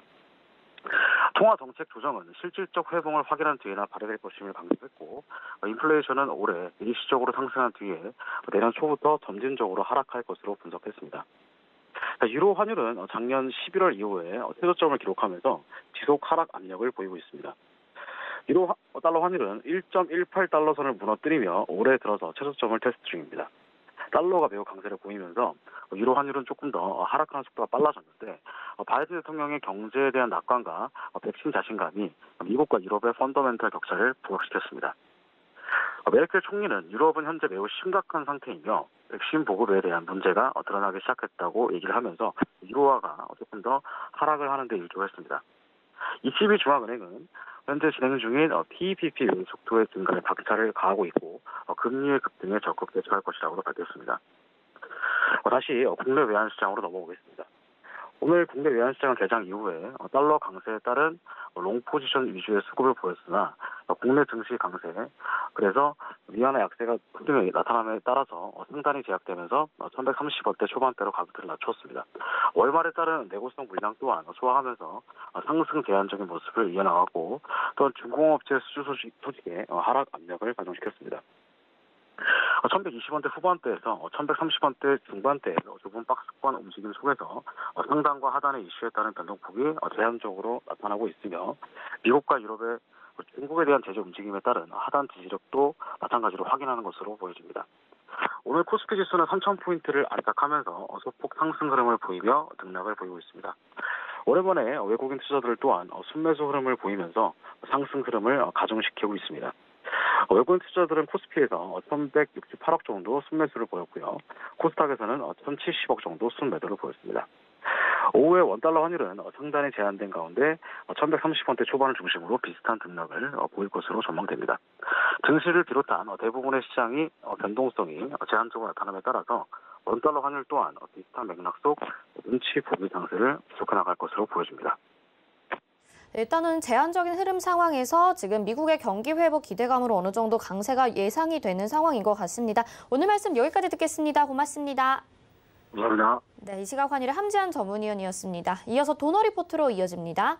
통화 정책 조정은 실질적 회복을 확인한 뒤에나 발휘될 것임을 강조했고 인플레이션은 올해 일시적으로 상승한 뒤에 내년 초부터 점진적으로 하락할 것으로 분석했습니다. 유로 환율은 작년 11월 이후에 최저점을 기록하면서 지속 하락 압력을 보이고 있습니다. 유로 달러 환율은 1.18달러 선을 무너뜨리며 올해 들어서 최저점을 테스트 중입니다. 달러가 매우 강세를 보이면서 유로 환율은 조금 더 하락하는 속도가 빨라졌는데 바이든 대통령의 경제에 대한 낙관과 백신 자신감이 미국과 유럽의 펀더멘털 격차를 부각시켰습니다. 메르켈 총리는 유럽은 현재 매우 심각한 상태이며 백신 보급에 대한 문제가 드러나기 시작했다고 얘기를 하면서 유로화가 조금 더 하락을 하는 데 일조했습니다. ECB 중앙은행은 현재 진행 중인 TPP 속도의 증가에 박차를 가하고 있고 금리의 급등에 적극 대처할 것이라고 밝혔습니다. 다시 국내 외환시장으로 넘어오겠습니다. 오늘 국내 외환시장 개장 이후에 달러 강세에 따른 롱 포지션 위주의 수급을 보였으나 국내 증시 강세, 그래서 위안화 약세가 급등에 나타남에 따라서 상단이 제약되면서 1,130원대 초반대로 가격대를 낮추었습니다. 월말에 따른 내구성 물량 또한 소화하면서 상승 제한적인 모습을 이어나가고 또한 중공업체 수주 소식에 하락 압력을 가중시켰습니다. 1120원대 후반대에서 1130원대 중반대 좁은 박스권 움직임 속에서 상단과 하단의 이슈에 따른 변동폭이 제한적으로 나타나고 있으며 미국과 유럽의 중국에 대한 제재 움직임에 따른 하단 지지력도 마찬가지로 확인하는 것으로 보여집니다. 오늘 코스피 지수는 3,000포인트를 안착하면서 소폭 상승 흐름을 보이며 등락을 보이고 있습니다. 오랜만에 외국인 투자들 또한 순매수 흐름을 보이면서 상승 흐름을 가중시키고 있습니다. 외국인 투자들은 코스피에서 1,168억 정도 순매수를 보였고요. 코스닥에서는 1,070억 정도 순매도를 보였습니다. 오후에 원달러 환율은 상단이 제한된 가운데 1,130원대 초반을 중심으로 비슷한 등락을 보일 것으로 전망됩니다. 증시를 비롯한 대부분의 시장이 변동성이 제한적으로 나타남에 따라서 원달러 환율 또한 비슷한 맥락 속 눈치 보기 장세를 지속해 나갈 것으로 보여집니다. 일단은 제한적인 흐름 상황에서 지금 미국의 경기 회복 기대감으로 어느 정도 강세가 예상이 되는 상황인 것 같습니다. 오늘 말씀 여기까지 듣겠습니다. 고맙습니다. 감사합니다. 네, 이 시각 환율의 함지한 전문위원이었습니다. 이어서 도너 리포트로 이어집니다.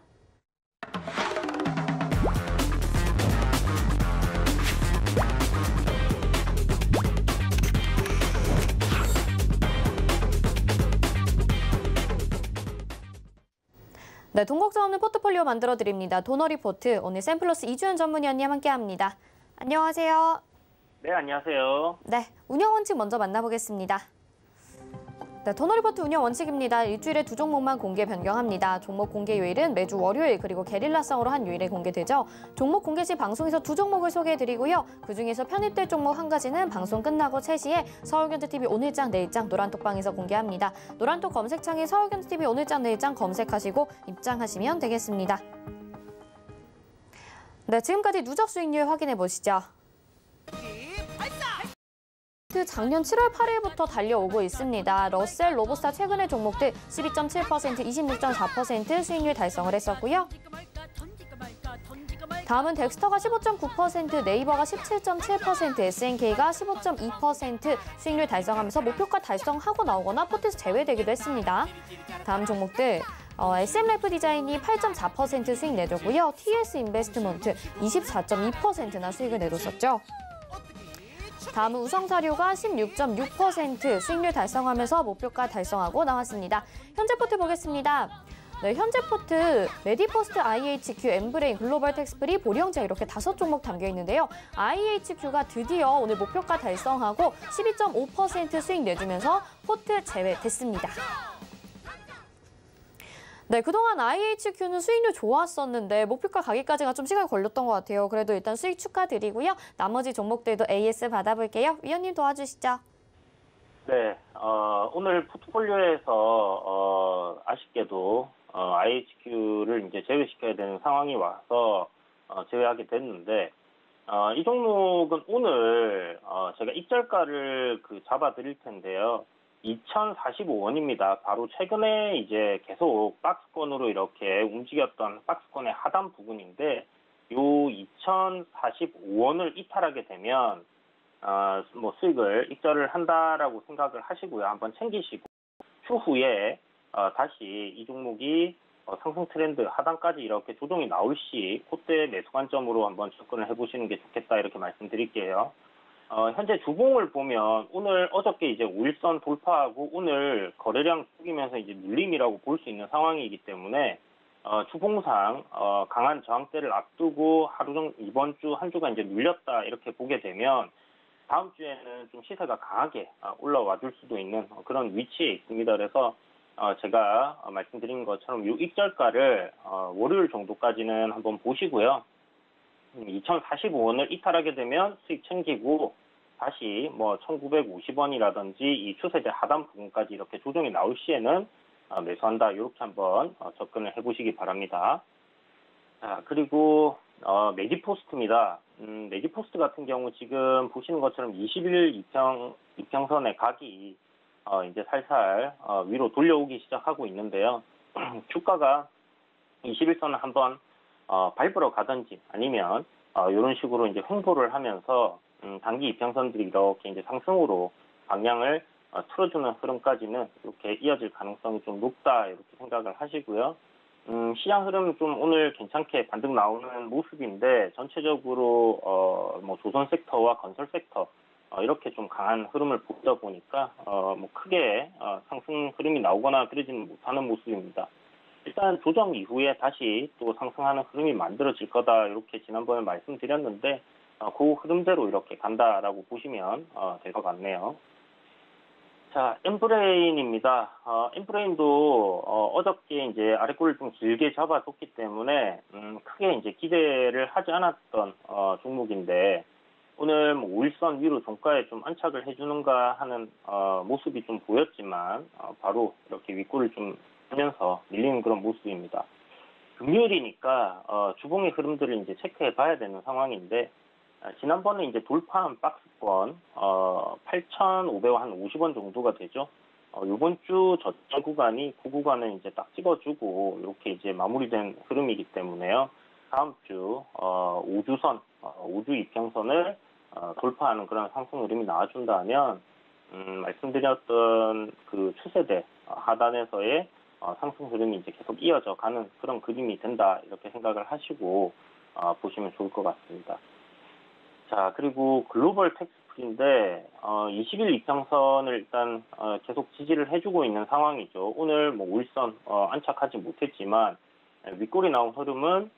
네, 돈 걱정 없는 포트폴리오 만들어드립니다. 도너 리포트, 오늘 샘플러스 이주연 전문위원님 함께합니다. 안녕하세요. 네, 안녕하세요. 네, 운영 원칙 먼저 만나보겠습니다. 네, 도너 리포트 운영 원칙입니다. 일주일에 2종목만 공개 변경합니다. 종목 공개 요일은 매주 월요일 그리고 게릴라성으로 한 요일에 공개되죠. 종목 공개 시 방송에서 2종목을 소개해드리고요. 그중에서 편입될 종목 한 가지는 방송 끝나고 3시에 서울견투TV 오늘장 내일장 노란톡방에서 공개합니다. 노란톡 검색창에 서울견투TV 오늘장 내일장 검색하시고 입장하시면 되겠습니다. 네, 지금까지 누적 수익률 확인해 보시죠. 작년 7월 8일부터 달려오고 있습니다. 러셀, 로보스타 최근의 종목들 12.7%, 26.4% 수익률 달성을 했었고요. 다음은 덱스터가 15.9%, 네이버가 17.7%, SNK가 15.2% 수익률 달성하면서 목표가 달성하고 나오거나 포트에서 제외되기도 했습니다. 다음 종목들 SM라이프 디자인이 8.4% 수익 내줬고요. TS 인베스트먼트 24.2%나 수익을 내줬었죠. 다음은 우성사료가 16.6% 수익률 달성하면서 목표가 달성하고 나왔습니다. 현재 포트 보겠습니다. 네, 현재 포트 메디포스트, IHQ, 엠브레인, 글로벌 텍스프리, 보령제 이렇게 5종목 담겨 있는데요. IHQ가 드디어 오늘 목표가 달성하고 12.5% 수익 내주면서 포트 제외됐습니다. 네, 그동안 IHQ는 수익률 좋았었는데 목표가 가기까지가 좀 시간이 걸렸던 것 같아요. 그래도 일단 수익 축하드리고요. 나머지 종목들도 AS 받아볼게요. 위원님 도와주시죠. 네, 오늘 포트폴리오에서 아쉽게도 IHQ를 이제 제외시켜야 되는 상황이 와서 제외하게 됐는데 이 종목은 오늘 제가 익절가를 잡아드릴 텐데요. 2,045원입니다. 바로 최근에 이제 계속 박스권으로 이렇게 움직였던 박스권의 하단 부분인데 요 2,045원을 이탈하게 되면 뭐 수익을 익절을 한다라고 생각을 하시고요. 한번 챙기시고 추후에 다시 이 종목이 상승 트렌드 하단까지 이렇게 조정이 나올 시 그때 매수 관점으로 한번 접근을 해보시는 게 좋겠다 이렇게 말씀드릴게요. 현재 주봉을 보면 오늘 어저께 이제 5일선 돌파하고 오늘 거래량 죽이면서 이제 눌림이라고 볼 수 있는 상황이기 때문에 주봉상 강한 저항대를 앞두고 이번 주 한 주가 이제 눌렸다 이렇게 보게 되면 다음 주에는 좀 시세가 강하게 올라와 줄 수도 있는 그런 위치에 있습니다. 그래서 제가 말씀드린 것처럼 이 익절가를 월요일 정도까지는 한번 보시고요. 2,045원을 이탈하게 되면 수익 챙기고 다시 뭐 1,950원이라든지 이 추세대 하단 부분까지 이렇게 조정이 나올 시에는 매수한다 이렇게 한번 접근을 해보시기 바랍니다. 그리고 메디포스트입니다. 메디포스트 같은 경우 지금 보시는 것처럼 21일 이평선의 각이 이제 살살 위로 돌려오기 시작하고 있는데요. 주가가 21선을 한번 밟으러 가든지 아니면 이런 식으로 이제 횡보를 하면서 단기 이평선들이 이렇게 이제 상승으로 방향을 틀어주는 흐름까지는 이렇게 이어질 가능성이 좀 높다 이렇게 생각을 하시고요. 시장 흐름 좀 오늘 괜찮게 반등 나오는 모습인데 전체적으로 뭐 조선 섹터와 건설 섹터 이렇게 좀 강한 흐름을 보다 보니까 뭐 크게 상승 흐름이 나오거나 그러지는 못하는 모습입니다. 일단 조정 이후에 다시 또 상승하는 흐름이 만들어질 거다 이렇게 지난번에 말씀드렸는데 그 흐름대로 이렇게 간다라고 보시면 될 것 같네요. 자, 엠브레인입니다. 엠브레인도 어저께 이제 아래꼬리를 좀 길게 잡아줬기 때문에 크게 이제 기대를 하지 않았던 종목인데 오늘 뭐 5일선 위로 종가에 좀 안착을 해주는가 하는 모습이 좀 보였지만 바로 이렇게 윗골을 좀 하면서 밀리는 그런 모습입니다. 금요일이니까 주봉의 흐름들을 이제 체크해 봐야 되는 상황인데 지난번에 이제 돌파한 박스권 8,550원 정도가 되죠. 이번 주 저점 구간이 그 구간을 이제 딱 찍어주고 이렇게 이제 마무리된 흐름이기 때문에요. 다음 주 5주선, 5주 이평선을 돌파하는 그런 상승 흐름이 나와준다면 말씀드렸던 그 추세대 하단에서의 상승 흐름이 이제 계속 이어져 가는 그런 그림이 된다 이렇게 생각을 하시고 보시면 좋을 것 같습니다. 자, 그리고 글로벌 텍스프리인데 20일 이평선을 일단 계속 지지를 해주고 있는 상황이죠. 오늘 뭐 5일선 안착하지 못했지만 윗골이 나온 흐름은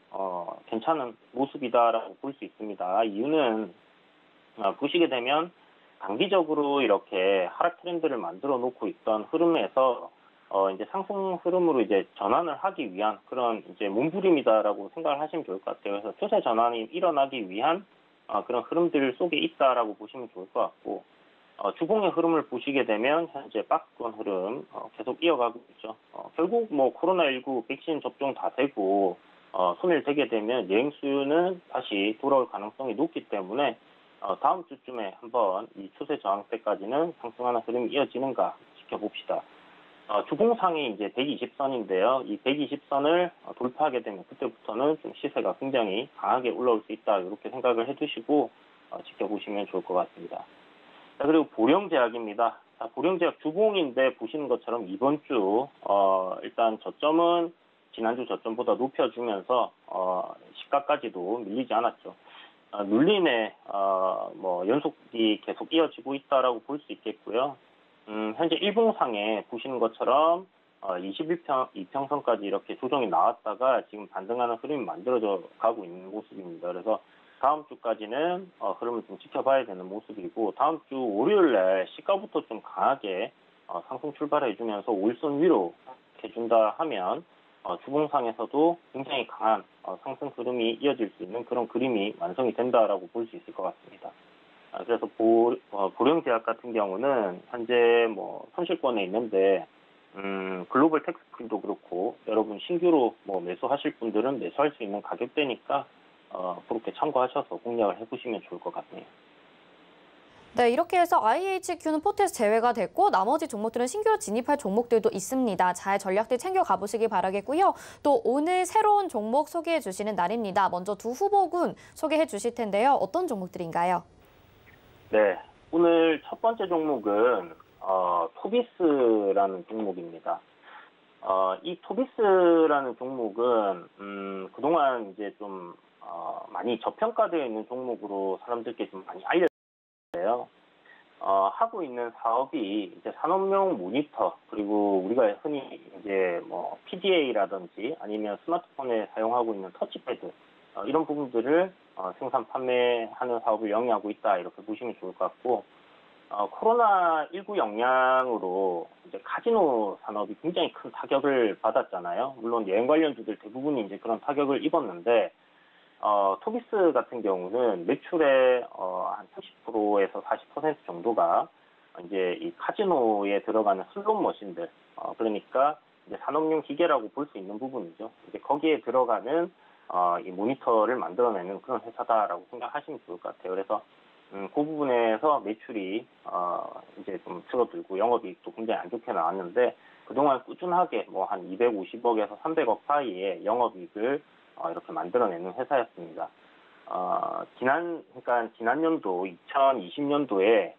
괜찮은 모습이다라고 볼 수 있습니다. 이유는 보시게 되면 단기적으로 이렇게 하락 트렌드를 만들어 놓고 있던 흐름에서 이제 상승 흐름으로 이제 전환을 하기 위한 그런 이제 몸부림이다라고 생각을 하시면 좋을 것 같아요. 그래서 추세 전환이 일어나기 위한 그런 흐름들 속에 있다라고 보시면 좋을 것 같고 주봉의 흐름을 보시게 되면 현재 박스권 흐름 계속 이어가고 있죠. 결국 뭐 코로나19 백신 접종 다 되고 손을 대게 되면 여행 수요는 다시 돌아올 가능성이 높기 때문에 다음 주쯤에 한번 이 추세 저항 때까지는 상승하는 흐름이 이어지는가 지켜봅시다. 주봉상이 이제 120선인데요. 이 120선을 돌파하게 되면 그때부터는 좀 시세가 굉장히 강하게 올라올 수 있다 이렇게 생각을 해두시고 지켜보시면 좋을 것 같습니다. 자, 그리고 보령제약입니다. 자, 보령제약 주봉인데 보시는 것처럼 이번 주 일단 저점은 지난주 저점보다 높여주면서 시가까지도 밀리지 않았죠. 눌림의 뭐 연속이 계속 이어지고 있다라고 볼 수 있겠고요. 현재 일봉상에 보시는 것처럼 21평선까지 이렇게 조정이 나왔다가 지금 반등하는 흐름이 만들어져 가고 있는 모습입니다. 그래서 다음 주까지는 흐름을 좀 지켜봐야 되는 모습이고 다음 주 월요일날 시가부터 좀 강하게 상승 출발해주면서 5일선 위로 해준다 하면 주봉상에서도 굉장히 강한 상승 흐름이 이어질 수 있는 그런 그림이 완성이 된다라고 볼 수 있을 것 같습니다. 그래서 보령제약 같은 경우는 현재 뭐 선실권에 있는데 글로벌 텍스프리도 그렇고 여러분 신규로 뭐 매수하실 분들은 매수할 수 있는 가격대니까 그렇게 참고하셔서 공략을 해보시면 좋을 것 같네요. 네, 이렇게 해서 IHQ는 포트에서 제외가 됐고 나머지 종목들은 신규로 진입할 종목들도 있습니다. 잘 전략들 챙겨 가보시기 바라겠고요. 또 오늘 새로운 종목 소개해 주시는 날입니다. 먼저 두 후보군 소개해 주실 텐데요. 어떤 종목들인가요? 네, 오늘 첫 번째 종목은 토비스라는 종목입니다. 이 토비스라는 종목은 그동안 이제 좀 많이 저평가되어 있는 종목으로 사람들께 좀 많이 알려졌어요. 하고 있는 사업이 이제 산업용 모니터 그리고 우리가 흔히 이제 뭐 PDA라든지 아니면 스마트폰에 사용하고 있는 터치패드 이런 부분들을 생산 판매하는 사업을 영위하고 있다 이렇게 보시면 좋을 것 같고 코로나19 영향으로 이제 카지노 산업이 굉장히 큰 타격을 받았잖아요. 물론 여행 관련주들 대부분이 이제 그런 타격을 입었는데 토비스 같은 경우는 매출의 한 30%에서 40% 정도가 이제 이 카지노에 들어가는 슬롯 머신들 그러니까 이제 산업용 기계라고 볼 수 있는 부분이죠. 이제 거기에 들어가는 이 모니터를 만들어내는 그런 회사다라고 생각하시면 좋을 것 같아요. 그래서 그 부분에서 매출이 이제 좀 줄어들고 영업이익도 굉장히 안 좋게 나왔는데 그동안 꾸준하게 뭐 한 250억에서 300억 사이에 영업이익을 이렇게 만들어내는 회사였습니다. 그러니까 지난 연도 2020년도에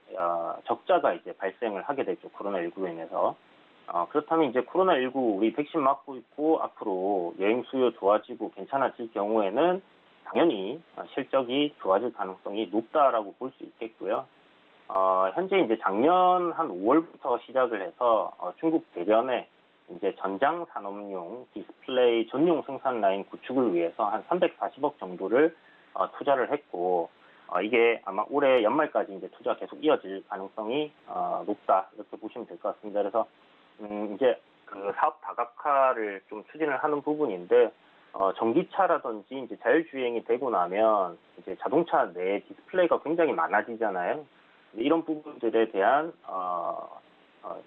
적자가 이제 발생을 하게 됐죠. 코로나19로 인해서. 그렇다면 이제 코로나19 우리 백신 맞고 있고 앞으로 여행 수요 좋아지고 괜찮아질 경우에는 당연히 실적이 좋아질 가능성이 높다라고 볼 수 있겠고요. 현재 이제 작년 한 5월부터 시작을 해서 중국 대련에 이제 전장 산업용 디스플레이 전용 생산 라인 구축을 위해서 한 340억 정도를 투자를 했고, 이게 아마 올해 연말까지 이제 투자 계속 이어질 가능성이 높다, 이렇게 보시면 될 것 같습니다. 그래서 이제 그 사업 다각화를 좀 추진을 하는 부분인데, 전기차라든지 이제 자율주행이 되고 나면 이제 자동차 내 디스플레이가 굉장히 많아지잖아요. 이런 부분들에 대한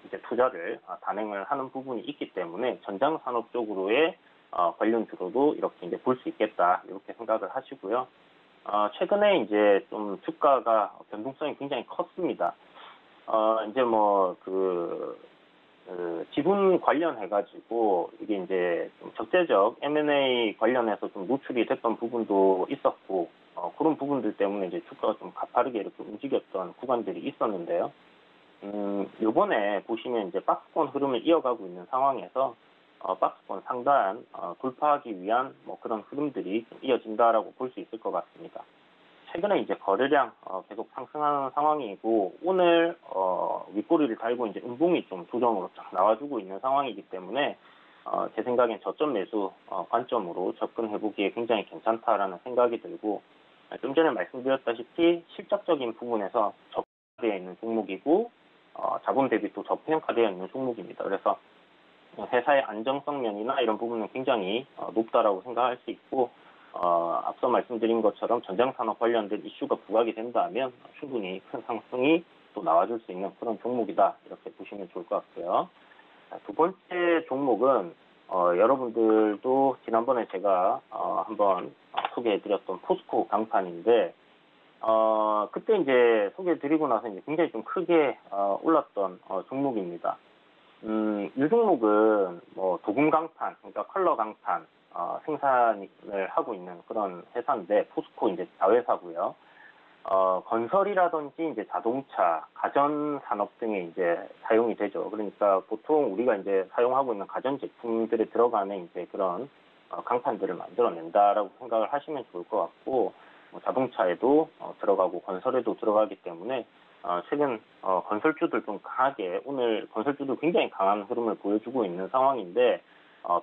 이제 투자를 단행을 하는 부분이 있기 때문에 전장 산업 쪽으로의 관련주로도 이렇게 이제 볼 수 있겠다, 이렇게 생각을 하시고요. 최근에 이제 좀 주가가 변동성이 굉장히 컸습니다. 이제 지분 관련해가지고 이게 이제 좀 적재적 M&A 관련해서 좀 노출이 됐던 부분도 있었고, 그런 부분들 때문에 이제 주가가 좀 가파르게 이렇게 움직였던 구간들이 있었는데요. 요번에 보시면 이제 박스권 흐름을 이어가고 있는 상황에서 박스권 상단 돌파하기 위한 그런 흐름들이 좀 이어진다라고 볼 수 있을 것 같습니다. 최근에 이제 거래량 계속 상승하는 상황이고, 오늘 윗꼬리를 달고 이제 음봉이 좀 조정으로 쫙 나와주고 있는 상황이기 때문에 제 생각엔 저점 매수 관점으로 접근해보기에 굉장히 괜찮다라는 생각이 들고, 좀 전에 말씀드렸다시피 실적적인 부분에서 저평가되어 있는 종목이고, 자본 대비 또 저평가되어 있는 종목입니다. 그래서 회사의 안정성 면이나 이런 부분은 굉장히 높다라고 생각할 수 있고, 앞서 말씀드린 것처럼 전장산업 관련된 이슈가 부각이 된다면 충분히 큰 상승이 또 나와줄 수 있는 그런 종목이다, 이렇게 보시면 좋을 것 같고요. 두 번째 종목은 여러분들도 지난번에 제가 한번 소개해드렸던 포스코 강판인데, 그때 이제 소개해드리고 나서 이제 굉장히 좀 크게 올랐던 종목입니다. 이 종목은 도금 강판, 그러니까 컬러 강판 생산을 하고 있는 그런 회사인데, 포스코 이제 자회사고요. 건설이라든지 이제 자동차, 가전 산업 등에 이제 사용이 되죠. 그러니까 보통 우리가 이제 사용하고 있는 가전 제품들에 들어가는 이제 그런 강판들을 만들어낸다라고 생각을 하시면 좋을 것 같고, 자동차에도 들어가고 건설에도 들어가기 때문에 최근 건설주들 좀 강하게, 오늘 건설주들 굉장히 강한 흐름을 보여주고 있는 상황인데,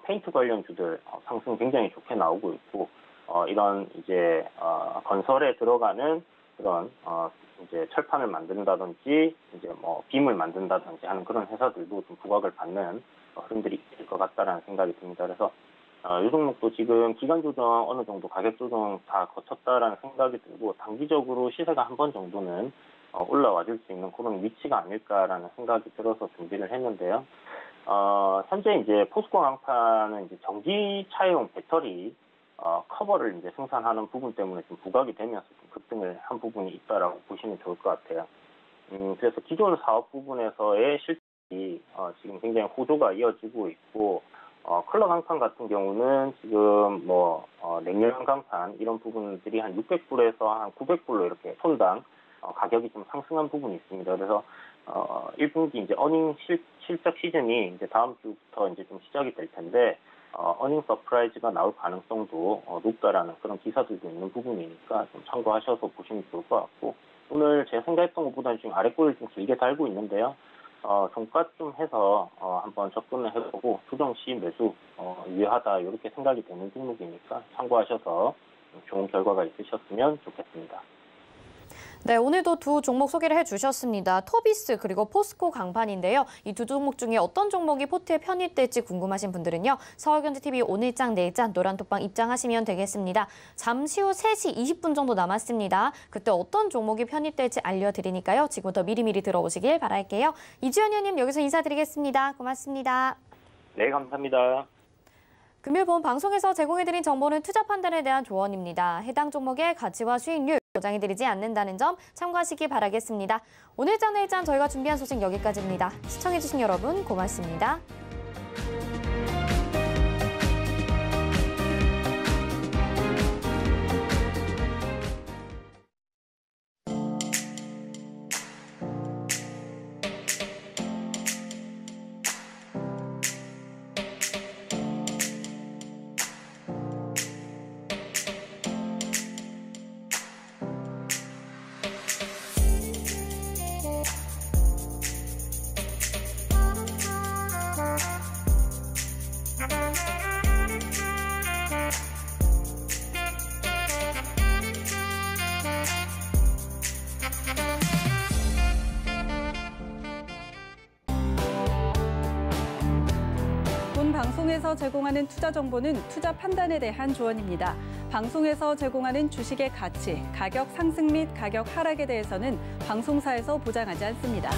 페인트 관련주들 상승 굉장히 좋게 나오고 있고, 이런 이제 건설에 들어가는 그런 이제 철판을 만든다든지 이제 빔을 만든다든지 하는 그런 회사들도 좀 부각을 받는 흐름들이 있을 것 같다라는 생각이 듭니다. 그래서 이 종목도 지금 기간 조정 어느 정도 가격 조정 다 거쳤다라는 생각이 들고, 단기적으로 시세가 한 번 정도는 올라와 줄 수 있는 그런 위치가 아닐까라는 생각이 들어서 준비를 했는데요. 현재 이제 포스코 강판은 이제 전기차용 배터리 커버를 이제 생산하는 부분 때문에 좀 부각이 되면서 좀 급등을 한 부분이 있다라고 보시면 좋을 것 같아요. 그래서 기존 사업 부분에서의 실적이 지금 굉장히 호조가 이어지고 있고, 컬러 강판 같은 경우는 지금 냉열 강판 이런 부분들이 한 600불에서 한 900불로 이렇게 톤당 가격이 좀 상승한 부분이 있습니다. 그래서 1분기 이제 어닝 실적 시즌이 이제 다음 주부터 이제 좀 시작이 될 텐데, 어닝 서프라이즈가 나올 가능성도 높다라는 그런 기사들도 있는 부분이니까 좀 참고하셔서 보시면 좋을 것 같고, 오늘 제가 생각했던 것보다는 지금 아래꼬리를 좀 길게 달고 있는데요. 종가 좀 해서 한번 접근을 해보고 조정 시 매수 유효하다, 이렇게 생각이 되는 종목이니까 참고하셔서 좋은 결과가 있으셨으면 좋겠습니다. 네, 오늘도 두 종목 소개를 해주셨습니다. 토비스 그리고 포스코 강판인데요. 이 두 종목 중에 어떤 종목이 포트에 편입될지 궁금하신 분들은요, 서울경제TV 오늘장 내일장 노란톡방 입장하시면 되겠습니다. 잠시 후 3시 20분 정도 남았습니다. 그때 어떤 종목이 편입될지 알려드리니까요, 지금부터 미리미리 들어오시길 바랄게요. 이주연 의원님, 여기서 인사드리겠습니다. 고맙습니다. 네, 감사합니다. 금일 본 방송에서 제공해드린 정보는 투자 판단에 대한 조언입니다. 해당 종목의 가치와 수익률 보장해드리지 않는다는 점 참고하시기 바라겠습니다. 오늘장 내일장 저희가 준비한 소식 여기까지입니다. 시청해주신 여러분 고맙습니다. 본 방송에서 제공하는 투자 정보는 투자 판단에 대한 조언입니다. 방송에서 제공하는 주식의 가치, 가격 상승 및 가격 하락에 대해서는 방송사에서 보장하지 않습니다.